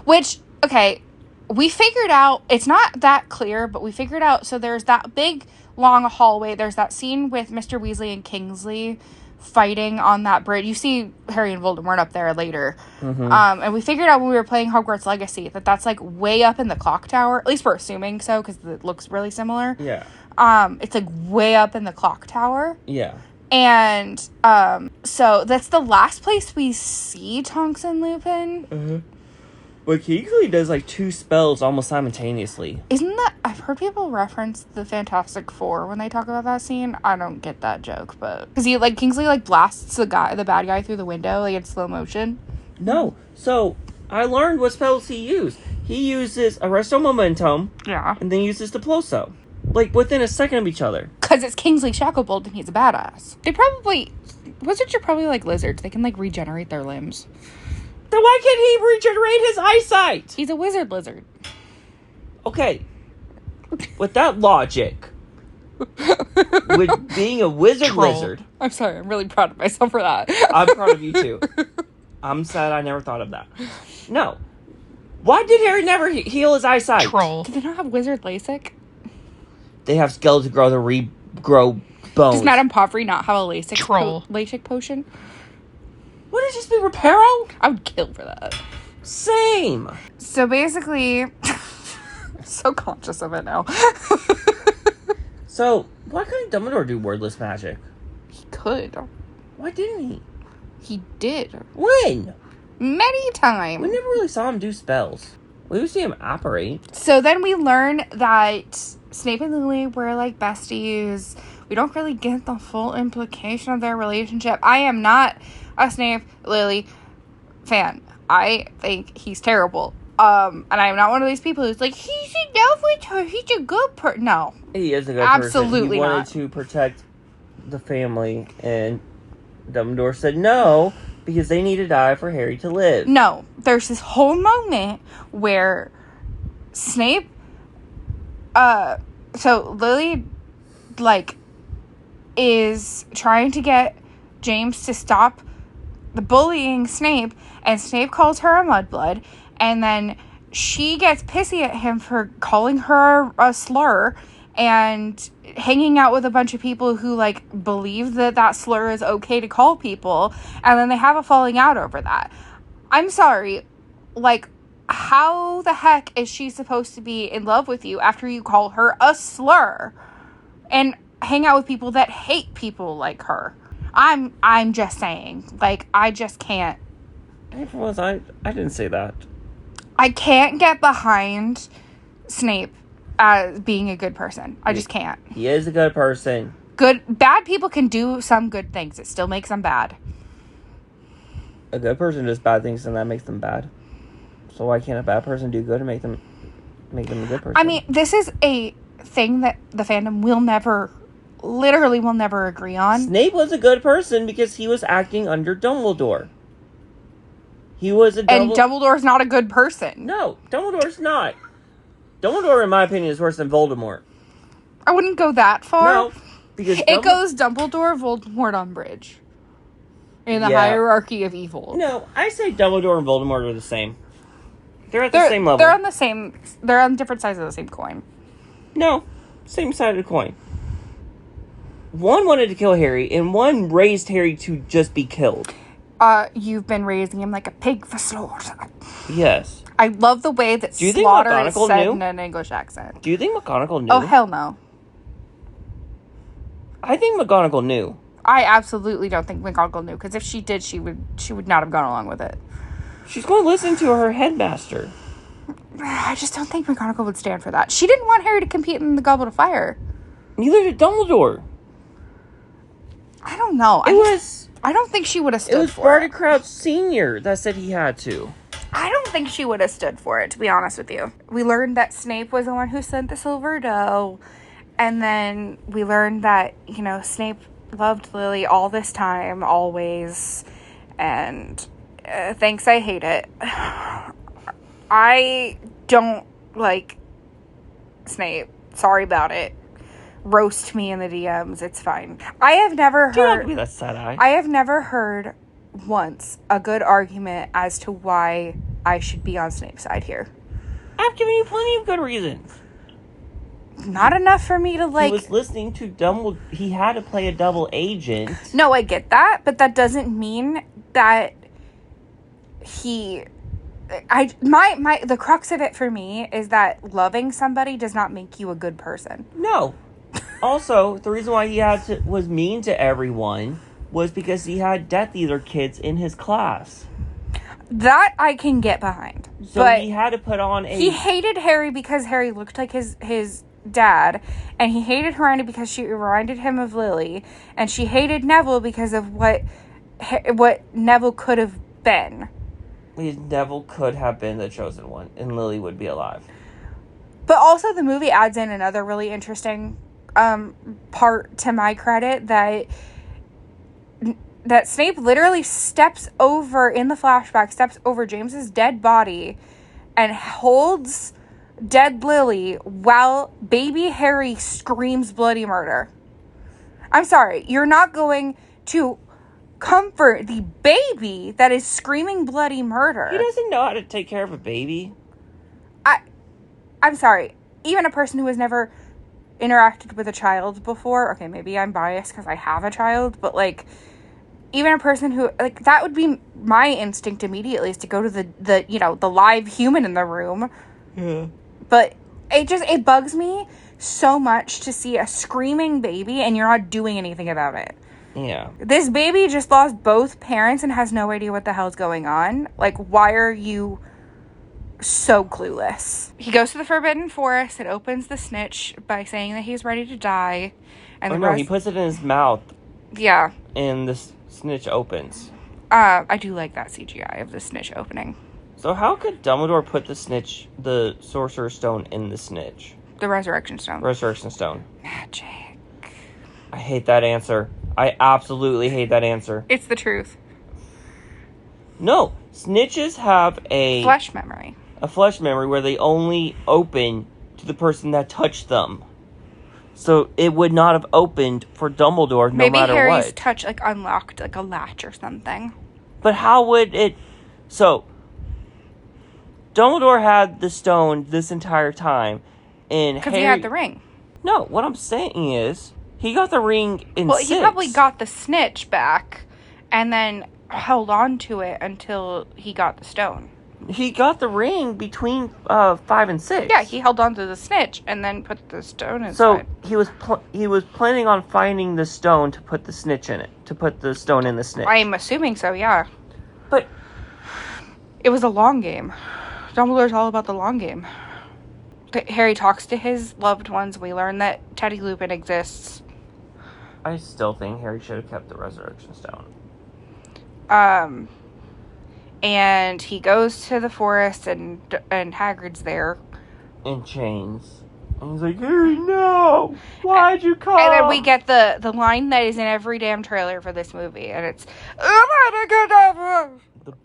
A: Which, okay, we figured out, it's not that clear, but we figured out, so there's that big, long hallway, there's that scene with Mr. Weasley and Kingsley fighting on that bridge. You see Harry and Voldemort up there later. Mm-hmm. And we figured out when we were playing Hogwarts Legacy that that's, like, way up in the clock tower. At least we're assuming so, because it looks really similar.
C: Yeah.
A: It's, like, way up in the clock tower.
C: Yeah.
A: And, so that's the last place we see Tonks and Lupin.
C: Mm-hmm. But Kingsley does, like, 2 spells almost simultaneously.
A: Isn't that... I've heard people reference the Fantastic Four when they talk about that scene. I don't get that joke, but... Because he, like, Kingsley, like, blasts the bad guy through the window, like, in slow motion.
C: No. So, I learned what spells he used. He uses Arresto Momentum.
A: Yeah.
C: And then uses Diploso. Like, within a second of each other.
A: Because it's Kingsley Shacklebolt and he's a badass. They probably... Wizards are probably like lizards. They can, like, regenerate their limbs.
C: Then why can't he regenerate his eyesight?
A: He's a wizard lizard.
C: Okay. With that logic, with being a wizard lizard...
A: I'm sorry, I'm really proud of myself for that.
C: I'm proud of you, too. I'm sad I never thought of that. No. Why did Harry never heal his eyesight?
A: Troll. Do they not have wizard LASIK?
C: They have skeleton grow to regrow bones.
A: Does Madame Pomfrey not have a LASIK potion?
C: Would it just be Reparo?
A: I would kill for that.
C: Same.
A: So basically, I'm so conscious of it now.
C: So, why couldn't Dumbledore do wordless magic?
A: He could.
C: Why didn't he?
A: He did.
C: When?
A: Many times.
C: We never really saw him do spells. We would see him operate.
A: So then we learn that Snape and Lily were, like, besties. We don't really get the full implication of their relationship. I am not a Snape Lily fan. I think he's terrible. And I am not one of these people who's like, he's in love with her, he's a good person. No.
C: He is a good
A: Absolutely
C: person. He wanted to protect the family, and Dumbledore said no, because they need to die for Harry to live.
A: No. There's this whole moment where Snape, so Lily, like, is trying to get James to stop the bullying Snape, and Snape calls her a mudblood, and then she gets pissy at him for calling her a slur, and hanging out with a bunch of people who, like, believe that slur is okay to call people, and then they have a falling out over that. I'm sorry, like, how the heck is she supposed to be in love with you after you call her a slur and hang out with people that hate people like her? I'm just saying, like, I just can't.
C: I didn't say that.
A: I can't get behind Snape as being a good person. I just can't.
C: He is a good person.
A: Bad people can do some good things. It still makes them bad.
C: A good person does bad things, and that makes them bad. So why can't a bad person do good and make them a good person?
A: I mean, this is a thing that the fandom will never agree on.
C: Snape was a good person because he was acting under Dumbledore. He was
A: and Dumbledore's not a good person.
C: No, Dumbledore's not. Dumbledore, in my opinion, is worse than Voldemort.
A: I wouldn't go that far.
C: No, because
A: it goes Dumbledore, Voldemort, Umbridge. In the hierarchy of evil.
C: No, I say Dumbledore and Voldemort are the same. They're at the same level.
A: They're on different sides of the same coin.
C: No, same side of the coin. One wanted to kill Harry, and one raised Harry to just be killed.
A: You've been raising him like a pig for slaughter.
C: Yes.
A: I love the way that slaughter is said in an English accent.
C: Do you think McGonagall knew?
A: Oh, hell no.
C: I think McGonagall knew.
A: I absolutely don't think McGonagall knew, because if she did, she would not have gone along with it.
C: She's going to listen to her headmaster.
A: I just don't think McGonagall would stand for that. She didn't want Harry to compete in the Goblet of Fire.
C: Neither did Dumbledore.
A: I don't know. I don't think she would have stood for it. It was
C: Barty Crouch Sr. that said he had to.
A: I don't think she would have stood for it, to be honest with you. We learned that Snape was the one who sent the silver dough. And then we learned that, Snape loved Lily all this time, always. And thanks, I hate it. I don't like Snape. Sorry about it. Roast me in the DMs. It's fine. I have never heard...
C: That sad eye.
A: I have never heard once a good argument as to why I should be on Snape's side here.
C: I've given you plenty of good reasons.
A: Not enough for me to
C: He was listening to Dumbledore. He had to play a double agent.
A: No, I get that, but that doesn't mean that he... The crux of it for me is that loving somebody does not make you a good person.
C: No. Also, the reason why he was mean to everyone was because he had Death Eater kids in his class.
A: That I can get behind.
C: So but he had to put on
A: He hated Harry because Harry looked like his dad, and he hated Hermione because she reminded him of Lily, and she hated Neville because of what Neville could have been.
C: Neville could have been the chosen one, and Lily would be alive.
A: But also the movie adds in another really interesting part, to my credit, that Snape literally steps over James's dead body and holds dead Lily while baby Harry screams bloody murder. I'm sorry, you're not going to comfort the baby that is screaming bloody murder.
C: He doesn't know how to take care of a baby.
A: I'm sorry, even a person who has never interacted with a child before, okay, maybe I'm biased because I have a child, but even a person who, that would be my instinct immediately, is to go to the live human in the room.
C: Yeah.
A: But it bugs me so much to see a screaming baby and you're not doing anything about it.
C: Yeah.
A: This baby just lost both parents and has no idea what the hell's going on. Why are you so clueless? He goes to the Forbidden Forest and opens the snitch by saying that he's ready to die. And
C: he puts it in his mouth.
A: Yeah.
C: And the snitch opens.
A: I do like that CGI of the snitch opening.
C: So how could Dumbledore put the Sorcerer's Stone in the snitch?
A: The Resurrection Stone.
C: Resurrection Stone.
A: Magic.
C: I hate that answer. I absolutely hate that answer.
A: It's the truth.
C: No. Snitches have a
A: flesh memory.
C: A flesh memory where they only open to the person that touched them. So it would not have opened for Dumbledore no matter what.
A: Maybe Harry's touch unlocked a latch or something.
C: But how would it... So, Dumbledore had the stone this entire time, and
A: because he had the ring.
C: No, what I'm saying is, he got the ring in 6.
A: He probably got the snitch back, and then held on to it until he got the stone.
C: He got the ring between 5 and 6.
A: Yeah, he held on to the snitch and then put the stone inside.
C: So he was planning on finding the stone to put the snitch in it. To put the stone in the snitch.
A: I'm assuming so, yeah.
C: But
A: it was a long game. Dumbledore's all about the long game. Harry talks to his loved ones. We learn that Teddy Lupin exists.
C: I still think Harry should have kept the Resurrection Stone.
A: And he goes to the forest, and Hagrid's there.
C: In chains. And he's like, Harry, no! Why'd you come?
A: And then we get the line that is in every damn trailer for this movie, and it's,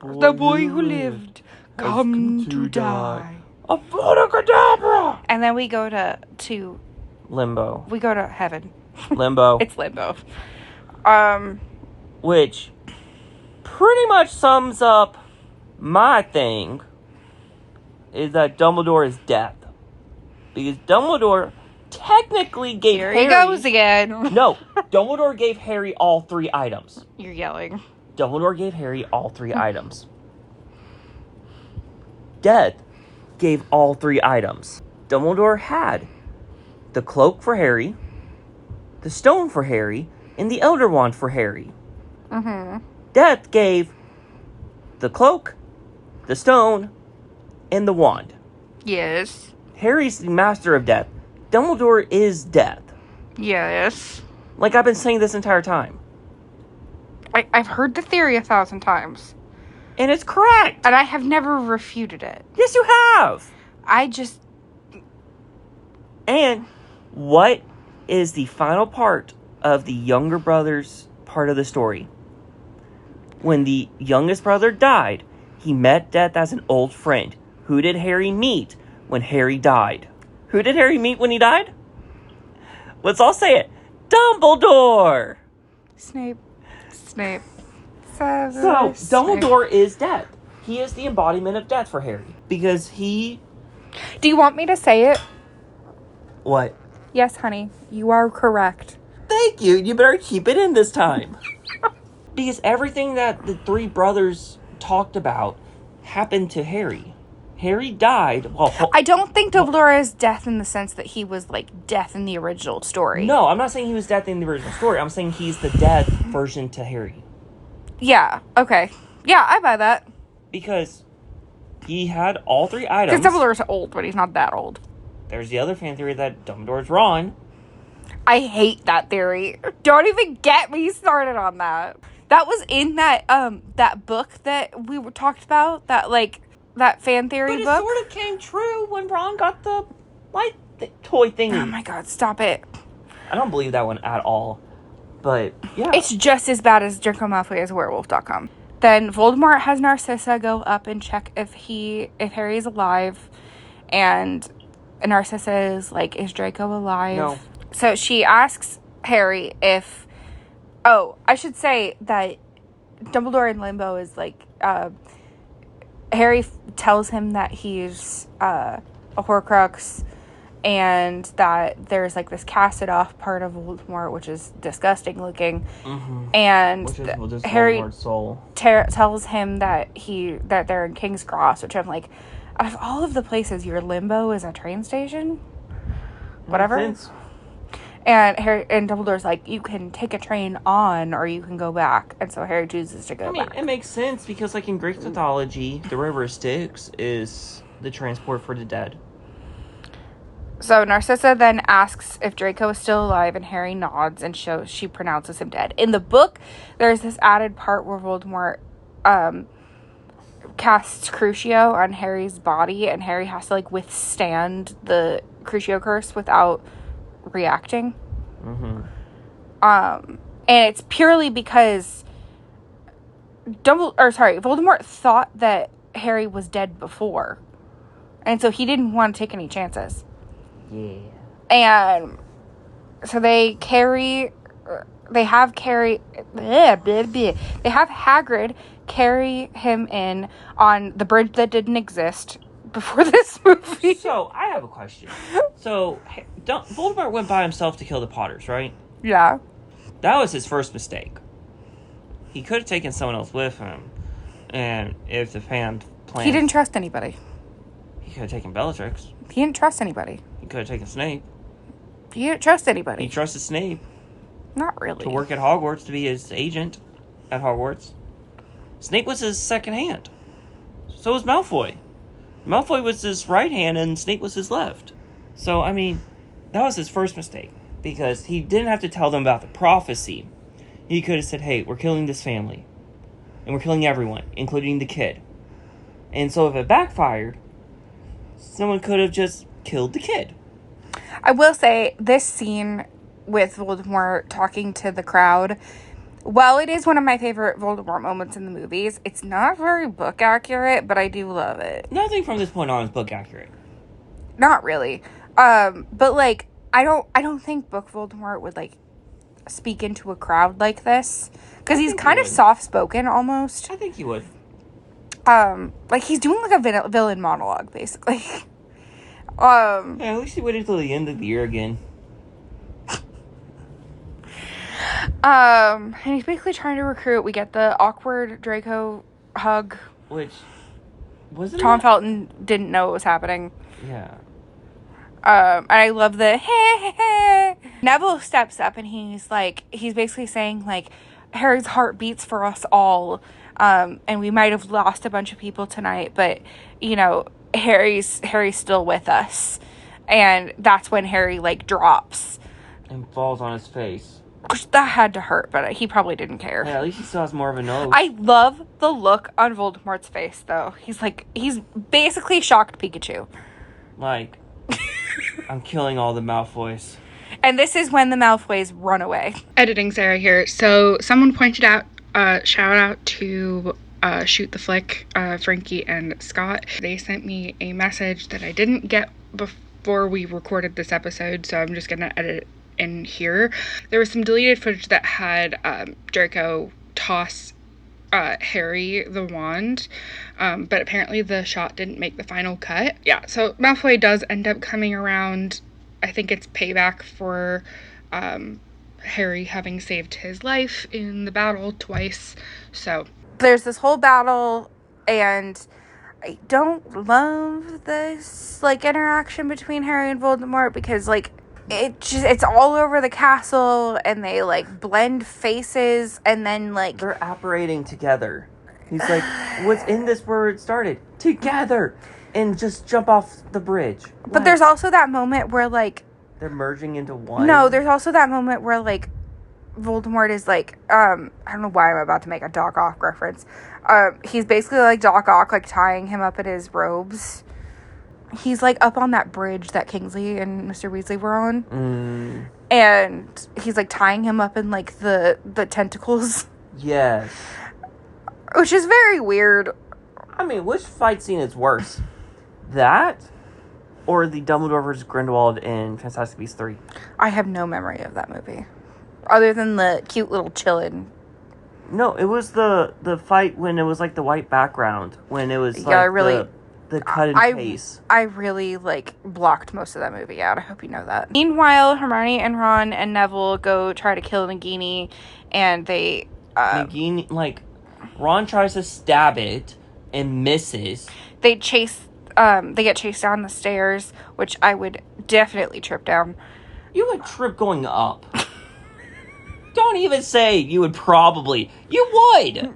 A: the boy who lived, come to die.
C: Abracadabra!
A: And then we go to
C: Limbo.
A: We go to heaven.
C: Limbo.
A: It's limbo.
C: Which pretty much sums up my thing, is that Dumbledore is death. Because Dumbledore technically gave Harry...
A: Here he goes again.
C: No, Dumbledore gave Harry all 3 items.
A: You're yelling.
C: Dumbledore gave Harry all 3 items. Death gave all 3 items. Dumbledore had the cloak for Harry, the stone for Harry, and the Elder Wand for Harry.
A: Mm-hmm.
C: Death gave the cloak, the stone, and the wand.
A: Yes.
C: Harry's the master of death. Dumbledore is death.
A: Yes.
C: Like I've been saying this entire time.
A: I've heard the theory 1,000 times.
C: And it's correct.
A: And I have never refuted it.
C: Yes, you have. And what is the final part of the younger brother's part of the story? When the youngest brother died, he met death as an old friend. Who did Harry meet when Harry died? Who did Harry meet when he died? Let's all say it. Dumbledore!
A: Snape.
C: So, Dumbledore is death. He is the embodiment of death for Harry. Because he...
A: Do you want me to say it?
C: What?
A: Yes, honey. You are correct.
C: Thank you. You better keep it in this time. Because everything that the three brothers talked about happened to Harry. Harry died.
A: I don't think Dumbledore is death in the sense that he was like death in the original story.
C: No, I'm not saying he was death in the original story. I'm saying he's the death version to Harry.
A: Yeah, okay. Yeah, I buy that.
C: Because he had all three items.
A: Because Dumbledore's old, but he's not that old.
C: There's the other fan theory that Dumbledore's Ron.
A: I hate that theory. Don't even get me started on that. That was in that that book that we were talked about. That fan theory book.
C: But it sort of came true when Ron got the light toy thingy.
A: Oh my god, stop it.
C: I don't believe that one at all. But, yeah.
A: It's just as bad as Draco Malfoy as werewolf.com. Then Voldemort has Narcissa go up and check if Harry's alive. And Narcissa is like, is Draco alive?
C: No.
A: So she asks Harry if... Oh, I should say that Dumbledore in Limbo is like... Harry tells him that he's a Horcrux and that there's like this casted off part of Voldemort, which is disgusting looking. Mm-hmm. And
C: which is
A: Harry
C: Voldemort's soul.
A: Tells him that they're in King's Cross, which I'm like, out of all of the places, your Limbo is a train station? Whatever. And Dumbledore's like, you can take a train on, or you can go back. And so Harry chooses to go back.
C: It makes sense, because, like, in Greek mythology, the River of Styx is the transport for the dead.
A: So Narcissa then asks if Draco is still alive, and Harry nods, and she pronounces him dead. In the book, there's this added part where Voldemort casts Crucio on Harry's body, and Harry has to, like, withstand the Crucio curse without reacting.
C: Mm-hmm.
A: And it's purely because Voldemort thought that Harry was dead before, and so he didn't want to take any chances.
C: Yeah.
A: And so they have Hagrid carry him in on the bridge that didn't exist before this movie.
C: So, I have a question. So, Voldemort went by himself to kill the Potters, right?
A: Yeah.
C: That was his first mistake. He could have taken someone else with him. And if the fan planned...
A: He didn't trust anybody.
C: He could have taken Bellatrix.
A: He didn't trust anybody.
C: He could have taken Snape.
A: He didn't trust anybody.
C: He trusted Snape.
A: Not really.
C: To work at Hogwarts, to be his agent at Hogwarts. Snape was his second hand. So was Malfoy. Malfoy was his right hand and Snape was his left. So, I mean, that was his first mistake. Because he didn't have to tell them about the prophecy. He could have said, hey, we're killing this family. And we're killing everyone, including the kid. And so if it backfired, someone could have just killed the kid.
A: I will say, this scene with Voldemort talking to the crowd, while it is one of my favorite Voldemort moments in the movies, it's not very book accurate, but I do love it.
C: Nothing from this point on is book accurate.
A: Not really. But like, I don't think book Voldemort would like speak into a crowd like this, because he's kind of soft-spoken almost.
C: I think he would.
A: Like he's doing like a villain monologue basically.
C: Yeah, at least he waited until the end of the year again.
A: And he's basically trying to recruit. We get the awkward Draco hug,
C: which wasn't
A: Tom Felton didn't know it was happening.
C: Yeah.
A: And I love the Neville steps up and he's basically saying, like, Harry's heart beats for us all. And we might have lost a bunch of people tonight, but, you know, Harry's still with us. And that's when Harry, like, drops.
C: And falls on his face.
A: That had to hurt, but he probably didn't care.
C: Yeah, at least he still has more of a nose.
A: I love the look on Voldemort's face, though. He's basically shocked Pikachu.
C: Like, I'm killing all the Malfoys.
A: And this is when the Malfoys run away. Editing Sarah here. So someone pointed out, shout out to Shoot the Flick, Frankie and Scott. They sent me a message that I didn't get before we recorded this episode, so I'm just gonna edit in here. There was some deleted footage that had Draco toss Harry the wand, but apparently the shot didn't make the final cut. Yeah, so Malfoy does end up coming around. I think it's payback for Harry having saved his life in the battle twice. So there's this whole battle, and I don't love this, like, interaction between Harry and Voldemort, because, like, it's all over the castle, and they, like, blend faces, and then, like,
C: they're apparating together. He's like, what's in this where it started? Together! And just jump off the bridge.
A: But there's also that moment where, like,
C: they're merging into one.
A: No, there's also that moment where, like, Voldemort is, like, I don't know why I'm about to make a Doc Ock reference. He's basically, like, Doc Ock, like, tying him up in his robes. He's, like, up on that bridge that Kingsley and Mr. Weasley were on. And he's, like, tying him up in, like, the tentacles.
C: Yes.
A: Which is very weird.
C: I mean, which fight scene is worse? That? Or the Dumbledore versus Grindelwald in Fantastic Beasts 3?
A: I have no memory of that movie. Other than the cute little chillin'.
C: No, it was the fight when it was, like, the white background. When it was, like, the cut and paste. I really, like, blocked most of that movie out. I hope you know that. Meanwhile, Hermione and Ron and Neville go try to kill Nagini, and they... Nagini, like, Ron tries to stab it and misses.
A: They get chased down the stairs, which I would definitely trip down.
C: You would trip going up. Don't even say you would probably. You would!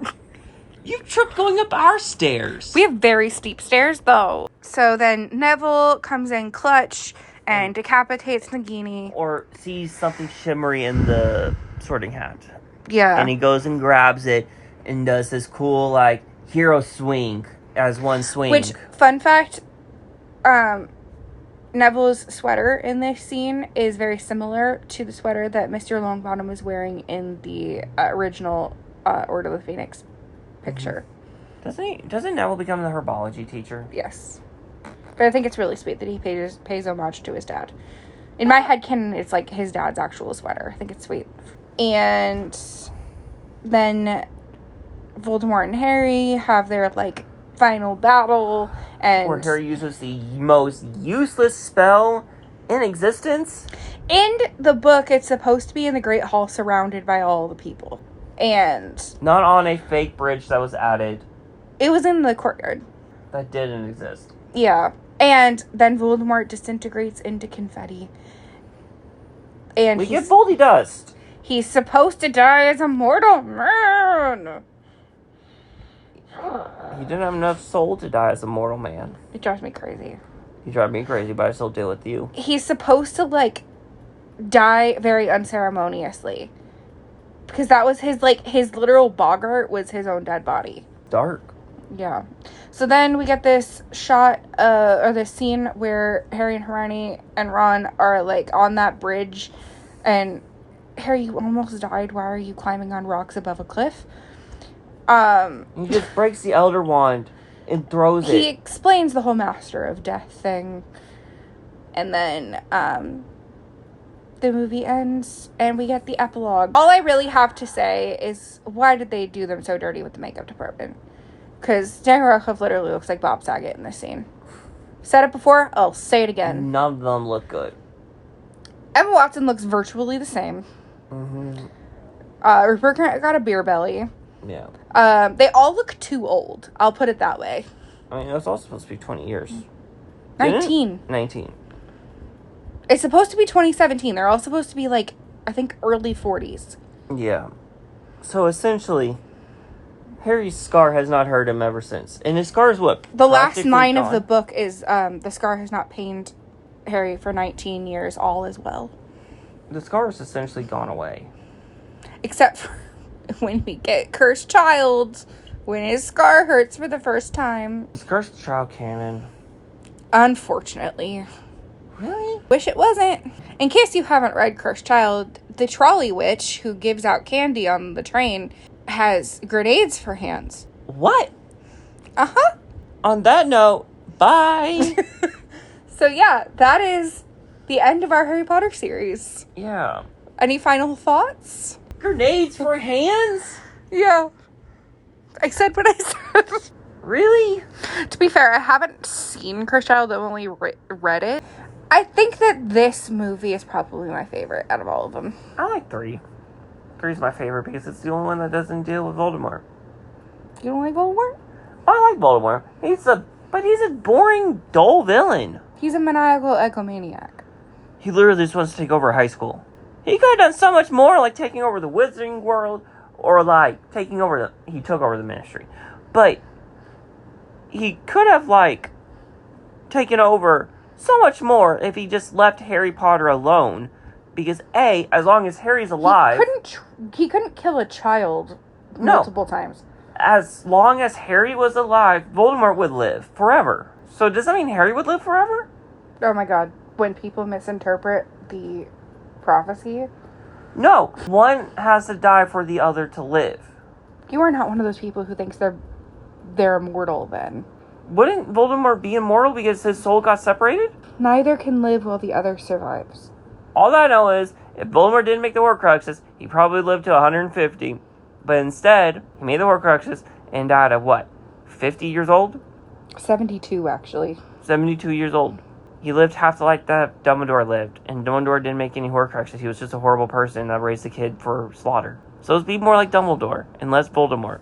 C: You tripped going up our stairs.
A: We have very steep stairs, though. So then Neville comes in clutch and decapitates Nagini.
C: Or sees something shimmery in the Sorting Hat.
A: Yeah.
C: And he goes and grabs it and does this cool, like, hero swing as one swing.
A: Which, fun fact, Neville's sweater in this scene is very similar to the sweater that Mr. Longbottom was wearing in the original Order of the Phoenix picture.
C: Doesn't Neville become the herbology teacher?
A: Yes. But I think it's really sweet that he pays homage to his dad. In my headcanon, it's like his dad's actual sweater. I think it's sweet. And then Voldemort and Harry have their, like, final battle, and
C: where Harry uses the most useless spell in existence.
A: In the book, it's supposed to be in the Great Hall surrounded by all the people. And
C: not on a fake bridge that was added.
A: It was in the courtyard.
C: That didn't exist.
A: Yeah. And then Voldemort disintegrates into confetti. And
C: we get Voldy Dust.
A: He's supposed to die as a mortal man.
C: He didn't have enough soul to die as a mortal man.
A: It drives me crazy.
C: You drive me crazy, but I still deal with you.
A: He's supposed to, like, die very unceremoniously. Because that was his literal boggart was his own dead body.
C: Dark.
A: Yeah. So then we get this shot, or this scene where Harry and Hermione and Ron are, like, on that bridge. And, Harry, you almost died. Why are you climbing on rocks above a cliff?
C: He just breaks the Elder Wand and throws it.
A: He explains the whole Master of Death thing. And then, the movie ends, and we get the epilogue. All I really have to say is, why did they do them so dirty with the makeup department? Because Daniel Radcliffe literally looks like Bob Saget in this scene. Said it before, I'll say it again.
C: None of them look good.
A: Emma Watson looks virtually the same.
C: Mm-hmm.
A: Rupert Grint got a beer belly.
C: Yeah.
A: They all look too old. I'll put it that way.
C: I mean, it was all supposed to be 20 years.
A: 19.
C: 19.
A: It's supposed to be 2017. They're all supposed to be, like, I think early 40s.
C: Yeah. So essentially, Harry's scar has not hurt him ever since. And his scar is what?
A: The last line
C: gone?
A: of the book is, the scar has not pained Harry for 19 years. All is well.
C: The scar is essentially gone away.
A: Except for when we get Cursed Child, when his scar hurts for the first time.
C: Is Cursed Child canon?
A: Unfortunately.
C: Really?
A: Wish it wasn't. In case you haven't read Cursed Child, the trolley witch who gives out candy on the train has grenades for hands.
C: What?
A: Uh-huh.
C: On that note, bye.
A: So yeah, that is the end of our Harry Potter series.
C: Yeah.
A: Any final thoughts?
C: Grenades for hands?
A: Yeah. I said what I said.
C: Really?
A: To be fair, I haven't seen Cursed Child, I've only read it. I think that this movie is probably my favorite out of all of them.
C: I like 3. 3's my favorite because it's the only one that doesn't deal with Voldemort.
A: You don't like Voldemort?
C: I like Voldemort. He's a boring, dull villain.
A: He's a maniacal egomaniac.
C: He literally just wants to take over high school. He could have done so much more, like taking over the Wizarding World, or like he took over the Ministry. But he could have, like, taken over so much more if he just left Harry Potter alone. Because as long as Harry's alive...
A: He couldn't kill a child multiple times.
C: As long as Harry was alive, Voldemort would live forever. So does that mean Harry would live forever?
A: Oh my god. When people misinterpret the prophecy.
C: No. One has to die for the other to live.
A: You are not one of those people who thinks they're immortal then.
C: Wouldn't Voldemort be immortal because his soul got separated?
A: Neither can live while the other survives.
C: All that I know is, if Voldemort didn't make the Horcruxes, he probably lived to 150. But instead, he made the Horcruxes and died at what? 50 years old?
A: 72, actually.
C: 72 years old. He lived half the life that Dumbledore lived. And Dumbledore didn't make any Horcruxes. He was just a horrible person that raised a kid for slaughter. So let's be more like Dumbledore and less Voldemort.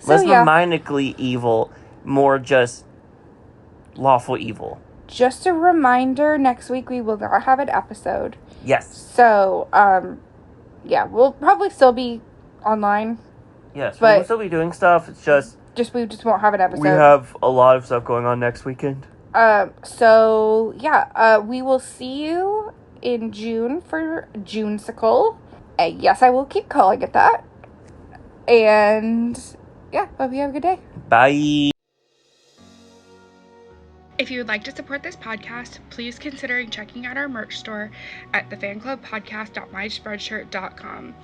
C: Less maniacally evil, more just lawful evil.
A: Just a reminder, next week we will not have an episode.
C: Yes.
A: So, yeah, we'll probably still be online.
C: Yes, we'll still be doing stuff. It's just
A: we just won't have an episode.
C: We have a lot of stuff going on next weekend.
A: So, yeah, we will see you in June for Junesicle. Yes, I will keep calling it that. And, yeah, hope you have a good day.
C: Bye.
A: If you would like to support this podcast, please consider checking out our merch store at thefanclubpodcast.myspreadshirt.com.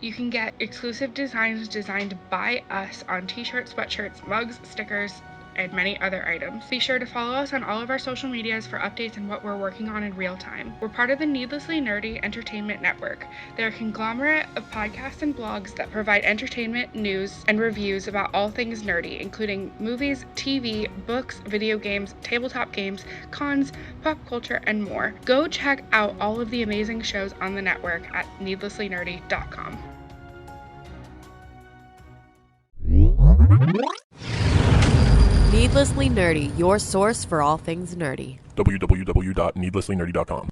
A: You can get exclusive designs designed by us on t-shirts, sweatshirts, mugs, stickers, and many other items. Be sure to follow us on all of our social medias for updates on what we're working on in real time. We're part of the Needlessly Nerdy Entertainment Network. They're a conglomerate of podcasts and blogs that provide entertainment, news, and reviews about all things nerdy, including movies, TV, books, video games, tabletop games, cons, pop culture, and more. Go check out all of the amazing shows on the network at needlesslynerdy.com.
B: Needlessly Nerdy, your source for all things nerdy.
D: www.needlesslynerdy.com.